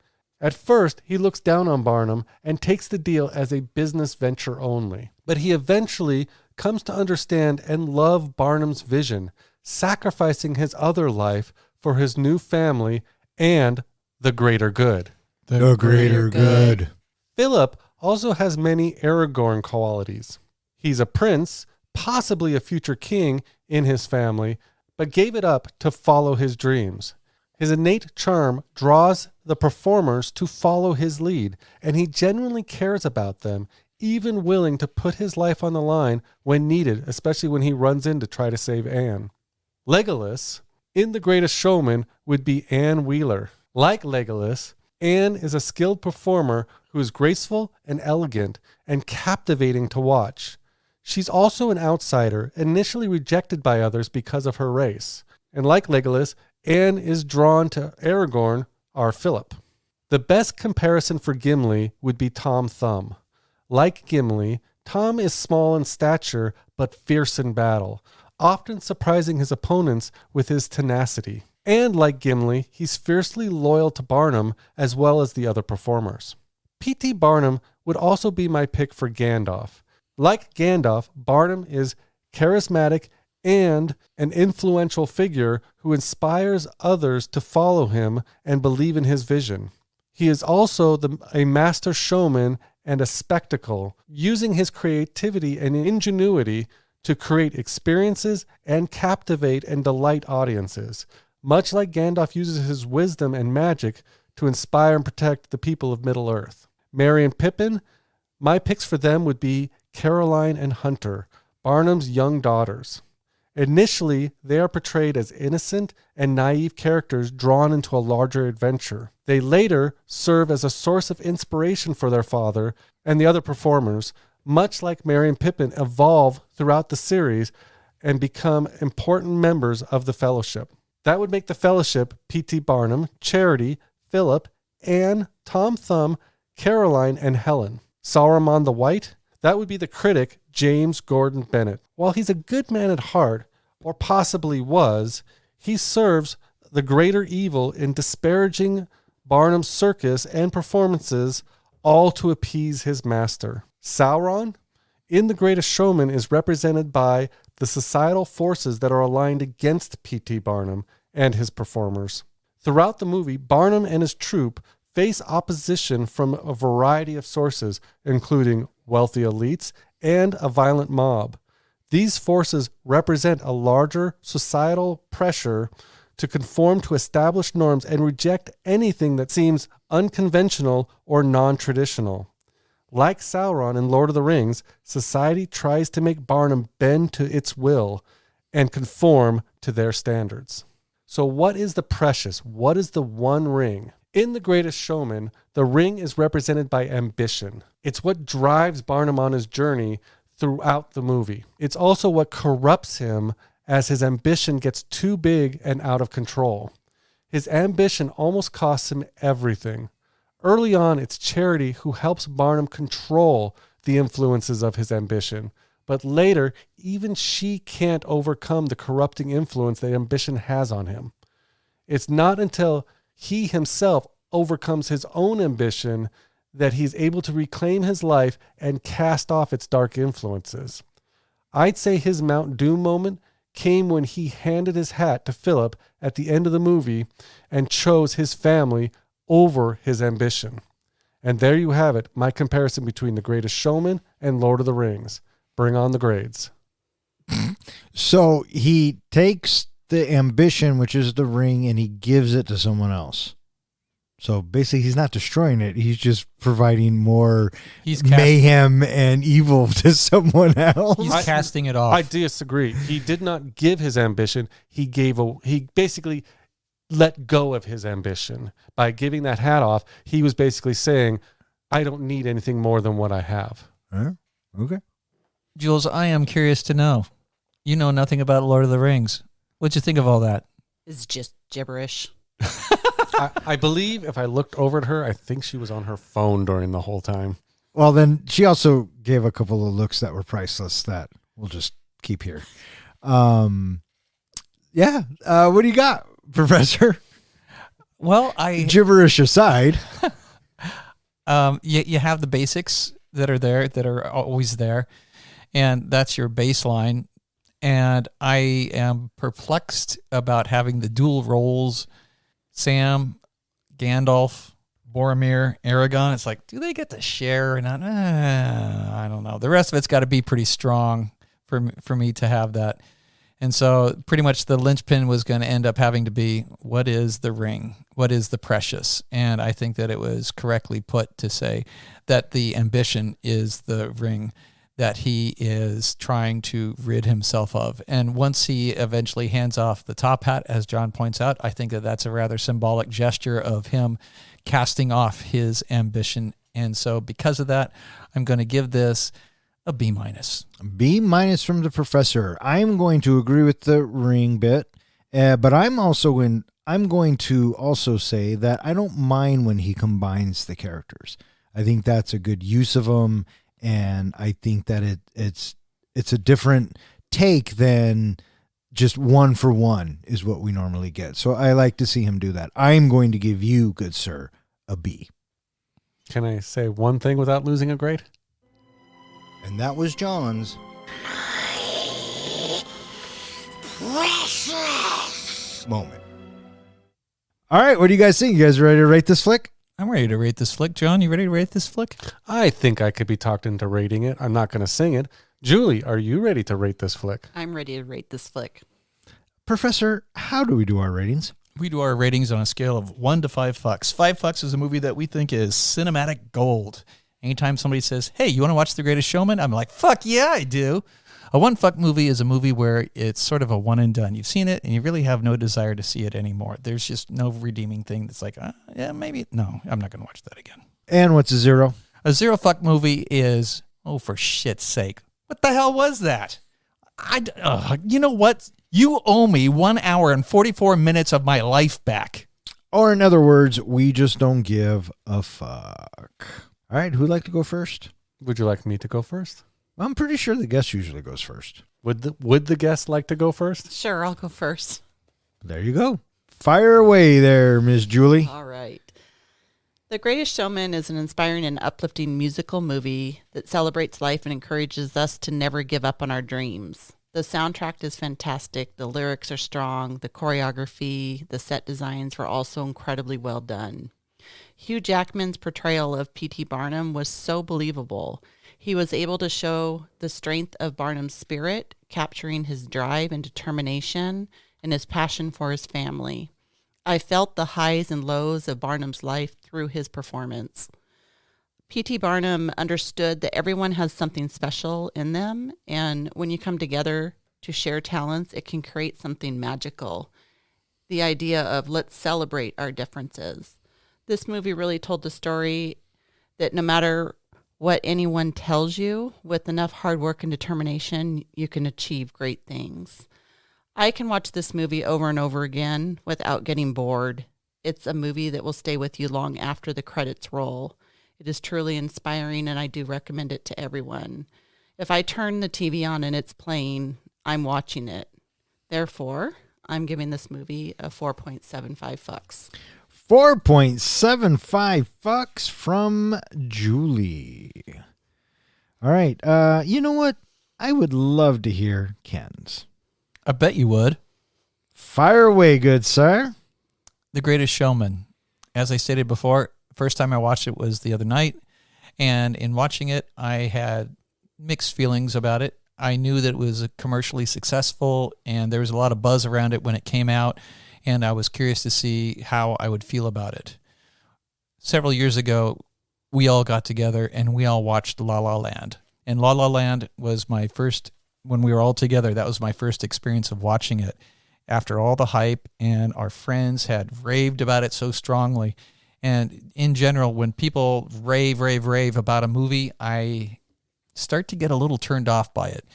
At first, he looks down on Barnum and takes the deal as a business venture only. But he eventually comes to understand and love Barnum's vision, sacrificing his other life for his new family and the greater good. The greater good. Philip also has many Aragorn qualities. He's a prince, possibly a future king in his family, but gave it up to follow his dreams. His innate charm draws the performers to follow his lead, and he genuinely cares about them, even willing to put his life on the line when needed, especially when he runs in to try to save Anne. Legolas, in The Greatest Showman, would be Anne Wheeler. Like Legolas, Anne is a skilled performer who is graceful and elegant and captivating to watch. She's also an outsider, initially rejected by others because of her race. And like Legolas, Anne is drawn to Aragorn, our Philip. The best comparison for Gimli would be Tom Thumb. Like Gimli, Tom is small in stature but fierce in battle, often surprising his opponents with his tenacity. And like Gimli, he's fiercely loyal to Barnum as well as the other performers. P.T. Barnum would also be my pick for Gandalf. Like Gandalf, Barnum is charismatic and an influential figure who inspires others to follow him and believe in his vision. He is also a master showman and a spectacle, using his creativity and ingenuity to create experiences and captivate and delight audiences. much like Gandalf uses his wisdom and magic to inspire and protect the people of Middle-earth. Merry and Pippin, my picks for them would be Caroline and Hunter, Barnum's young daughters. Initially, they are portrayed as innocent and naive characters drawn into a larger adventure. They later serve as a source of inspiration for their father and the other performers, much like Merry and Pippin evolve throughout the series and become important members of the Fellowship. That would make the Fellowship P.T. Barnum, Charity, Philip, Anne, Tom Thumb, Caroline, and Helen. Sauron the White, that would be the critic James Gordon Bennett. While he's a good man at heart, or possibly was, he serves the greater evil in disparaging Barnum's circus and performances, all to appease his master. Sauron, in The Greatest Showman, is represented by the societal forces that are aligned against P.T. Barnum and his performers. Throughout the movie, Barnum and his troupe face opposition from a variety of sources, including wealthy elites and a violent mob. These forces represent a larger societal pressure to conform to established norms and reject anything that seems unconventional or non-traditional. Like Sauron in Lord of the Rings, society tries to make Barnum bend to its will and conform to their standards. So what is the precious? What is the one ring? In The Greatest Showman, the ring is represented by ambition. It's what drives Barnum on his journey throughout the movie. It's also what corrupts him as his ambition gets too big and out of control. His ambition almost costs him everything. Early on, it's Charity who helps Barnum control the influences of his ambition. But later, even she can't overcome the corrupting influence that ambition has on him. It's not until he himself overcomes his own ambition that he's able to reclaim his life and cast off its dark influences. I'd say his Mount Doom moment came when he handed his hat to Philip at the end of the movie and chose his family over his ambition. And there you have it, my comparison between The Greatest Showman and Lord of the Rings. Bring on the grades. So he takes the ambition, which is the ring, and he gives it to someone else. So basically, he's not destroying it. He's just providing more mayhem and evil to someone else. He's casting it off. I disagree. He did not give his ambition. He basically let go of his ambition. By giving that hat off, he was basically saying, I don't need anything more than what I have. Okay. Jules, I am curious to know. You know nothing about Lord of the Rings. What'd you think of all that? It's just gibberish. I believe if I looked over at her, I think she was on her phone during the whole time. Well, then she also gave a couple of looks that were priceless that we'll just keep here. What do you got, Professor? Well, gibberish aside, you have the basics that are there, that are always there, and that's your baseline. And I am perplexed about having the dual roles, Sam, Gandalf, Boromir, Aragorn. It's like, do they get to share or not? I don't know. The rest of it's got to be pretty strong for me to have that. And so pretty much the linchpin was going to end up having to be, what is the ring? What is the precious? And I think that it was correctly put to say that the ambition is the ring that he is trying to rid himself of. And once he eventually hands off the top hat, as John points out, I think that that's a rather symbolic gesture of him casting off his ambition. And so because of that, I'm going to give this a B-. B- from the Professor. I'm going to agree with the ring bit, but I'm going to also say that I don't mind when he combines the characters. I think that's a good use of them. And I think that it's a different take than just one for one is what we normally get. So I like to see him do that. I'm going to give you, good sir, a B. Can I say one thing without losing a grade? And that was John's precious moment. All right, what do you guys think? You guys ready to rate this flick? I'm ready to rate this flick. John, you ready to rate this flick? I think I could be talked into rating it. I'm not going to sing it. Julie, are you ready to rate this flick? I'm ready to rate this flick. Professor, how do we do our ratings? We do our ratings on a scale of 1 to 5 fucks. 5 fucks is a movie that we think is cinematic gold. Anytime somebody says, hey, you want to watch The Greatest Showman? I'm like, fuck yeah, I do. A 1 fuck movie is a movie where it's sort of a one and done. You've seen it and you really have no desire to see it anymore. There's just no redeeming thing that's like, yeah, maybe. No, I'm not going to watch that again. And what's a 0? A 0 fuck movie is, oh, for shit's sake. What the hell was that? You know what? You owe me 1 hour and 44 minutes of my life back. Or in other words, we just don't give a fuck. All right, who'd like to go first? Would you like me to go first? I'm pretty sure the guest usually goes first. Would the guest like to go first? Sure, I'll go first. There you go. Fire away there, Miss Julie. All right. The Greatest Showman is an inspiring and uplifting musical movie that celebrates life and encourages us to never give up on our dreams. The soundtrack is fantastic. The lyrics are strong. The choreography, the set designs were also incredibly well done. Hugh Jackman's portrayal of P.T. Barnum was so believable. He was able to show the strength of Barnum's spirit, capturing his drive and determination and his passion for his family. I felt the highs and lows of Barnum's life through his performance. P.T. Barnum understood that everyone has something special in them, and when you come together to share talents, it can create something magical. The idea of let's celebrate our differences. This movie really told the story that no matter what anyone tells you, with enough hard work and determination, you can achieve great things. I can watch this movie over and over again without getting bored. It's a movie that will stay with you long after the credits roll. It is truly inspiring, and I do recommend it to everyone. If I turn the TV on and it's playing, I'm watching it. Therefore, I'm giving this movie a 4.75 fucks. 4.75 fucks from Julie. All right. You know what? I would love to hear Ken's. I bet you would. Fire away, good sir. The Greatest Showman. As I stated before, first time I watched it was the other night. And in watching it, I had mixed feelings about it. I knew that it was commercially successful and there was a lot of buzz around it when it came out. And I was curious to see how I would feel about it. Several years ago, we all got together and we all watched La La Land. And La La Land was my first, when we were all together, that was my first experience of watching it. After all the hype, and our friends had raved about it so strongly. And in general, when people rave about a movie, I start to get a little turned off by it.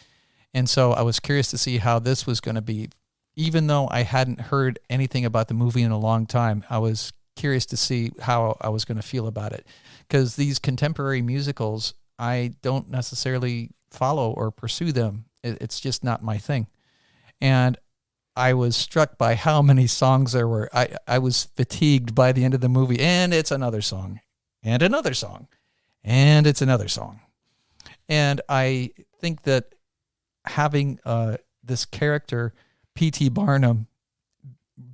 And so I was curious to see how this was going to be. Even though I hadn't heard anything about the movie in a long time, I was curious to see how I was going to feel about it. Because these contemporary musicals, I don't necessarily follow or pursue them. It's just not my thing. And I was struck by how many songs there were. I was fatigued by the end of the movie. And it's another song. And another song. And it's another song. And I think that having this character, P.T. Barnum,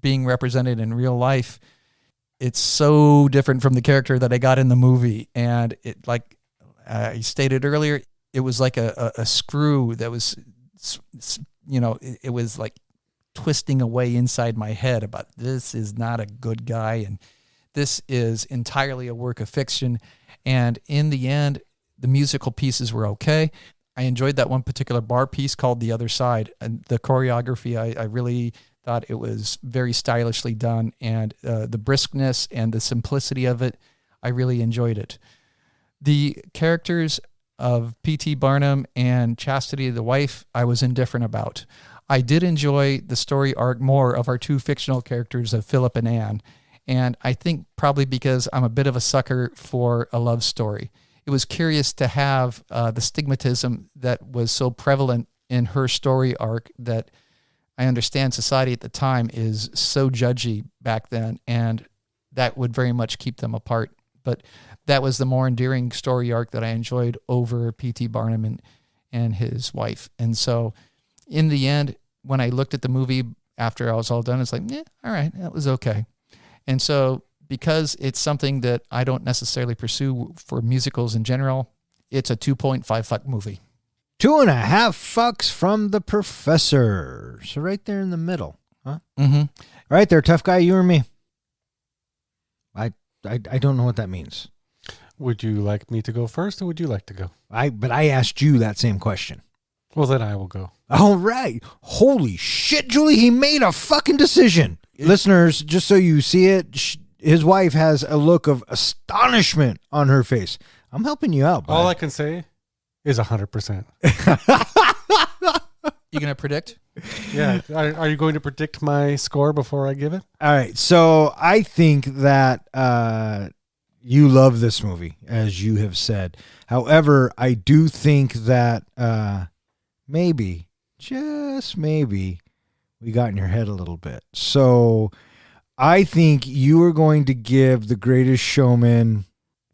being represented in real life, it's so different from the character that I got in the movie. And it, like I stated earlier, it was like a screw that was, it was like twisting away inside my head about this is not a good guy and this is entirely a work of fiction. And in the end, the musical pieces were okay. I enjoyed that one particular bar piece called The Other Side. And the choreography, I really thought it was very stylishly done. And the briskness and the simplicity of it, I really enjoyed it. The characters of P.T. Barnum and Chastity, the wife, I was indifferent about. I did enjoy the story arc more of our two fictional characters of Philip and Anne. And I think probably because I'm a bit of a sucker for a love story. It was curious to have the stigmatism that was so prevalent in her story arc that I understand society at the time is so judgy back then, and that would very much keep them apart. But that was the more endearing story arc that I enjoyed over P.T. Barnum and his wife. And so in the end, when I looked at the movie after I was all done, it's like, all right, that was okay. And so because it's something that I don't necessarily pursue for musicals in general, it's a 2.5 fuck movie. 2.5 fucks from the professor. So right there in the middle. Huh? Mm-hmm. All right, there, tough guy, you or me? I don't know what that means. Would you like me to go first, or would you like to go? But I asked you that same question. Well, then I will go. All right. Holy shit, Julie, he made a fucking decision. Listeners, just so you see it, his wife has a look of astonishment on her face. I'm helping you out, bud. All I can say is 100%. You going to predict? Yeah. Are you going to predict my score before I give it? All right. So I think that you love this movie, as you have said. However, I do think that maybe, just maybe, we got in your head a little bit. So I think you are going to give The Greatest Showman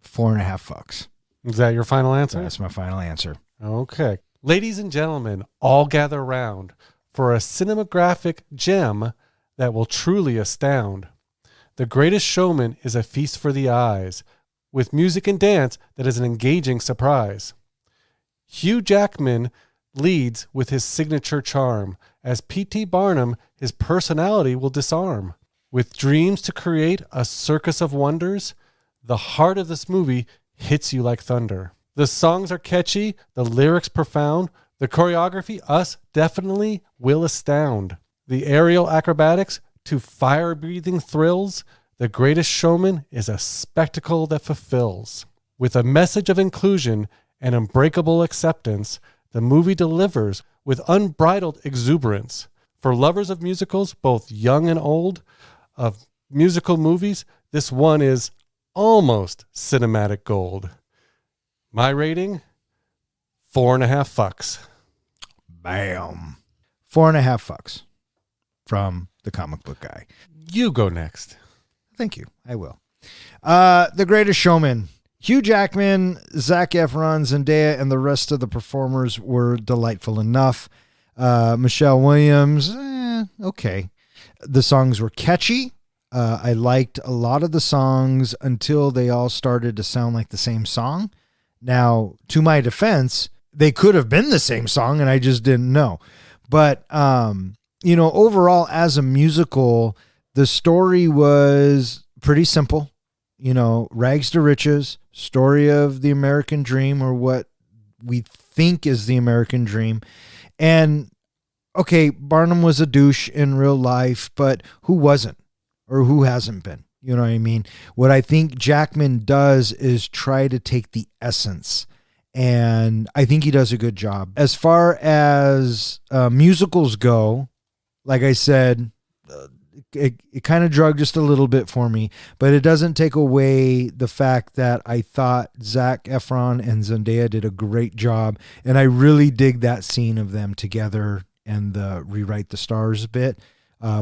4.5 fucks. Is that your final answer? That's my final answer. Okay. Ladies and gentlemen, all gather round for a cinematographic gem that will truly astound. The Greatest Showman is a feast for the eyes, with music and dance that is an engaging surprise. Hugh Jackman leads with his signature charm. As P.T. Barnum, his personality will disarm. With dreams to create a circus of wonders, the heart of this movie hits you like thunder. The songs are catchy, the lyrics profound, the choreography us definitely will astound. The aerial acrobatics to fire-breathing thrills, The Greatest Showman is a spectacle that fulfills. With a message of inclusion and unbreakable acceptance, the movie delivers with unbridled exuberance. For lovers of musicals, both young and old, of musical movies, this one is almost cinematic gold. My rating, 4.5 fucks. Bam. 4.5 fucks from the comic book guy. You go next. Thank you. I will. The Greatest Showman. Hugh Jackman, Zac Efron, Zendaya, and the rest of the performers were delightful enough. Michelle Williams, okay. The songs were catchy. I liked a lot of the songs until they all started to sound like the same song. Now, to my defense, they could have been the same song and I just didn't know. But, overall as a musical, the story was pretty simple. Rags to riches, story of the American dream, or what we think is the American dream. And, okay, Barnum was a douche in real life, but who wasn't, or who hasn't been? You know what I mean? What I think Jackman does is try to take the essence, and I think he does a good job. As far as musicals go, like I said, it kind of drug just a little bit for me, but it doesn't take away the fact that I thought Zac Efron and Zendaya did a great job, and I really dig that scene of them together and the rewrite the stars bit.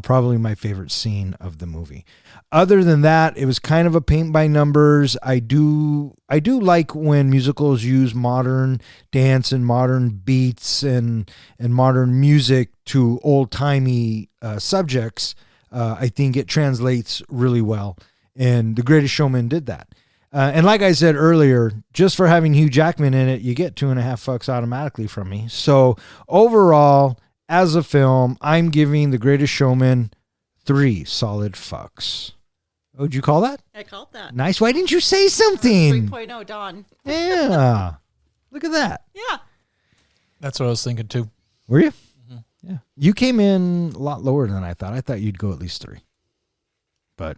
Probably my favorite scene of the movie. Other than that, it was kind of a paint by numbers. I do like when musicals use modern dance and modern beats and modern music to old timey subjects. I think it translates really well, and The Greatest Showman did that. And like I said earlier, just for having Hugh Jackman in it, you get 2.5 fucks automatically from me. So overall, as a film, I'm giving The Greatest Showman 3 solid fucks. Oh, did you call that? I called that. Nice. Why didn't you say something? 3.0 Dawn. Yeah. Look at that. Yeah. That's what I was thinking too. Were you? Mm-hmm. Yeah. You came in a lot lower than I thought. I thought you'd go at least 3. But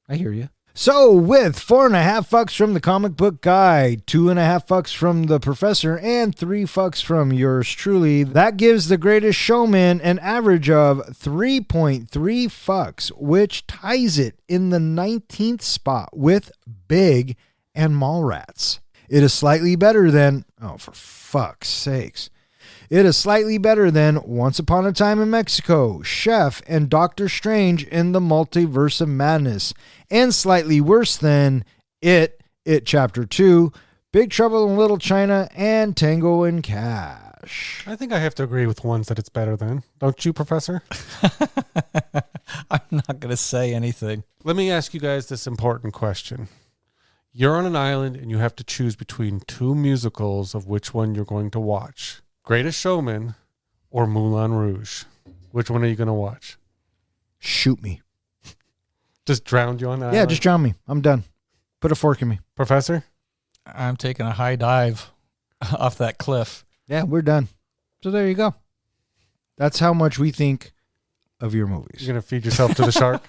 I hear you. So with 4.5 fucks from the comic book guy, 2.5 fucks from the professor, and 3 fucks from yours truly, that gives The Greatest Showman an average of 3.3 fucks, which ties it in the 19th spot with Big and Mallrats. It is slightly better than, oh, for fuck's sakes. It is slightly better than Once Upon a Time in Mexico, Chef, and Doctor Strange in the Multiverse of Madness, and slightly worse than It Chapter 2, Big Trouble in Little China, and Tango and Cash. I think I have to agree with ones that it's better than. Don't you, Professor? I'm not going to say anything. Let me ask you guys this important question. You're on an island and you have to choose between 2 musicals of which one you're going to watch. Greatest Showman or Moulin Rouge? Which one are you going to watch? shoot me. Just drowned you on that Yeah, island? just drown me. I'm done. Put a fork in me. Professor? I'm taking a high dive off that cliff. Yeah, we're done. So there you go. That's how much we think of your movies. You're going to feed yourself to the shark?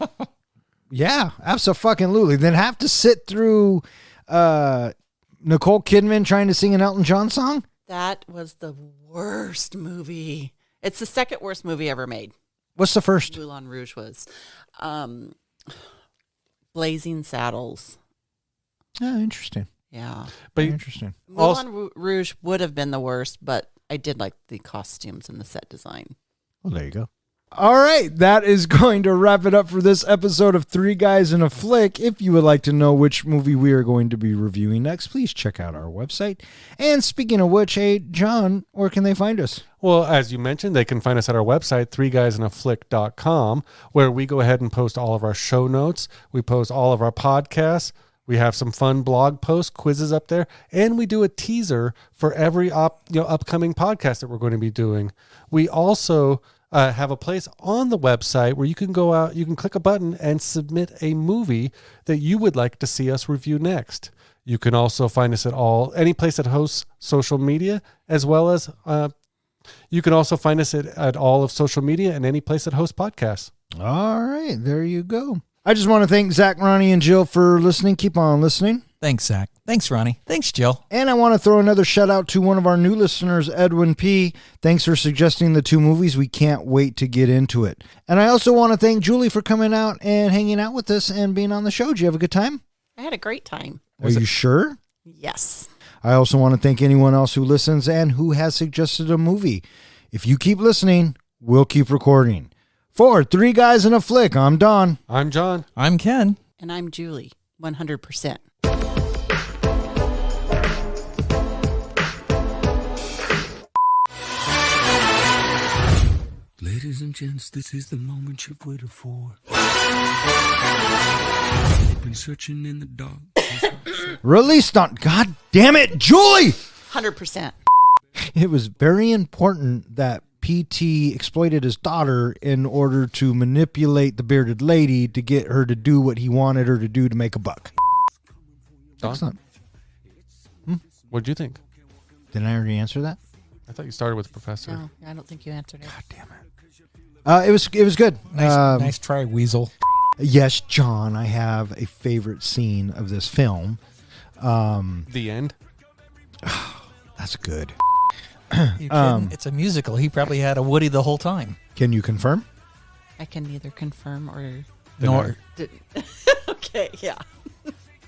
Yeah, absolutely. Then have to sit through Nicole Kidman trying to sing an Elton John song? That was the worst movie. It's the second worst movie ever made. What's the first? Moulin Rouge was. Blazing Saddles. Oh, interesting. Yeah. But Very interesting. Moulin Rouge would have been the worst, but I did like the costumes and the set design. Well, there you go. All right, that is going to wrap it up for this episode of Three Guys in a Flick. If you would like to know which movie we are going to be reviewing next, please check out our website. And speaking of which, hey, John, where can they find us? Well, as you mentioned, they can find us at our website, threeguysinaflick.com, where we go ahead and post all of our show notes. We post all of our podcasts. We have some fun blog posts, quizzes up there, and we do a teaser for every upcoming podcast that we're going to be doing. We also have a place on the website where you can go out, you can click a button and submit a movie that you would like to see us review next. You can also find us at any place that hosts social media, as well as you can also find us at all of social media and any place that hosts podcasts. All right, there you go. I just want to thank Zach, Ronnie, and Jill for listening. Keep on listening. Thanks, Zach. Thanks, Ronnie. Thanks, Jill. And I want to throw another shout out to one of our new listeners, Edwin P. Thanks for suggesting the two movies. We can't wait to get into it. And I also want to thank Julie for coming out and hanging out with us and being on the show. Did you have a good time? I had a great time. Are you sure? Yes. I also want to thank anyone else who listens and who has suggested a movie. If you keep listening, we'll keep recording. For Three Guys in a Flick, I'm Don. I'm John. I'm Ken. And I'm Julie, 100%. Ladies and gents, this is the moment you've waited for. You've been searching in the dark. Released on... God damn it, Julie! 100%. It was very important that PT exploited his daughter in order to manipulate the bearded lady to get her to do what he wanted her to do to make a buck. Don? Excellent. What'd you think? Didn't I already answer that? I thought you started with the professor. No, I don't think you answered it. God damn it. It was good. Nice try, Weasel. Yes, John, I have a favorite scene of this film. The end? That's good. You kidding? It's a musical. He probably had a Woody the whole time. Can you confirm? I can neither confirm or... Nor. Okay, yeah.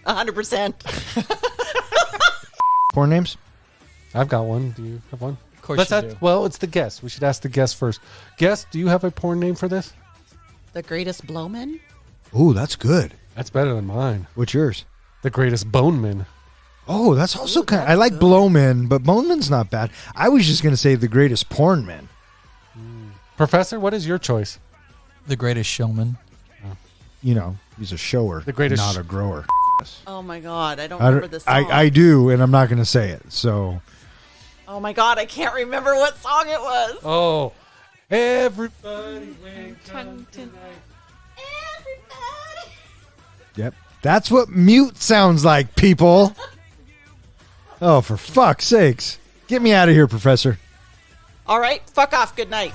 100%. Porn names? I've got one. Do you have one? Of course you do. Well, it's the guest. We should ask the guest first. Guest, do you have a porn name for this? The Greatest Blowman? Ooh, that's good. That's better than mine. What's yours? The Greatest Boneman. Oh, that's also kind of... I like Blowman, but Boneman's not bad. I was just going to say the Greatest Porn Man. Professor, what is your choice? The Greatest Showman. You know, he's a shower, The greatest not a grower. Oh, my God. I don't remember the song. I do, and I'm not going to say it, so... Oh, my God. I can't remember what song it was. Oh, everybody wake up Everybody. Yep. That's what mute sounds like, people. Oh, for fuck's sakes. Get me out of here, Professor. All right. Fuck off. Good night.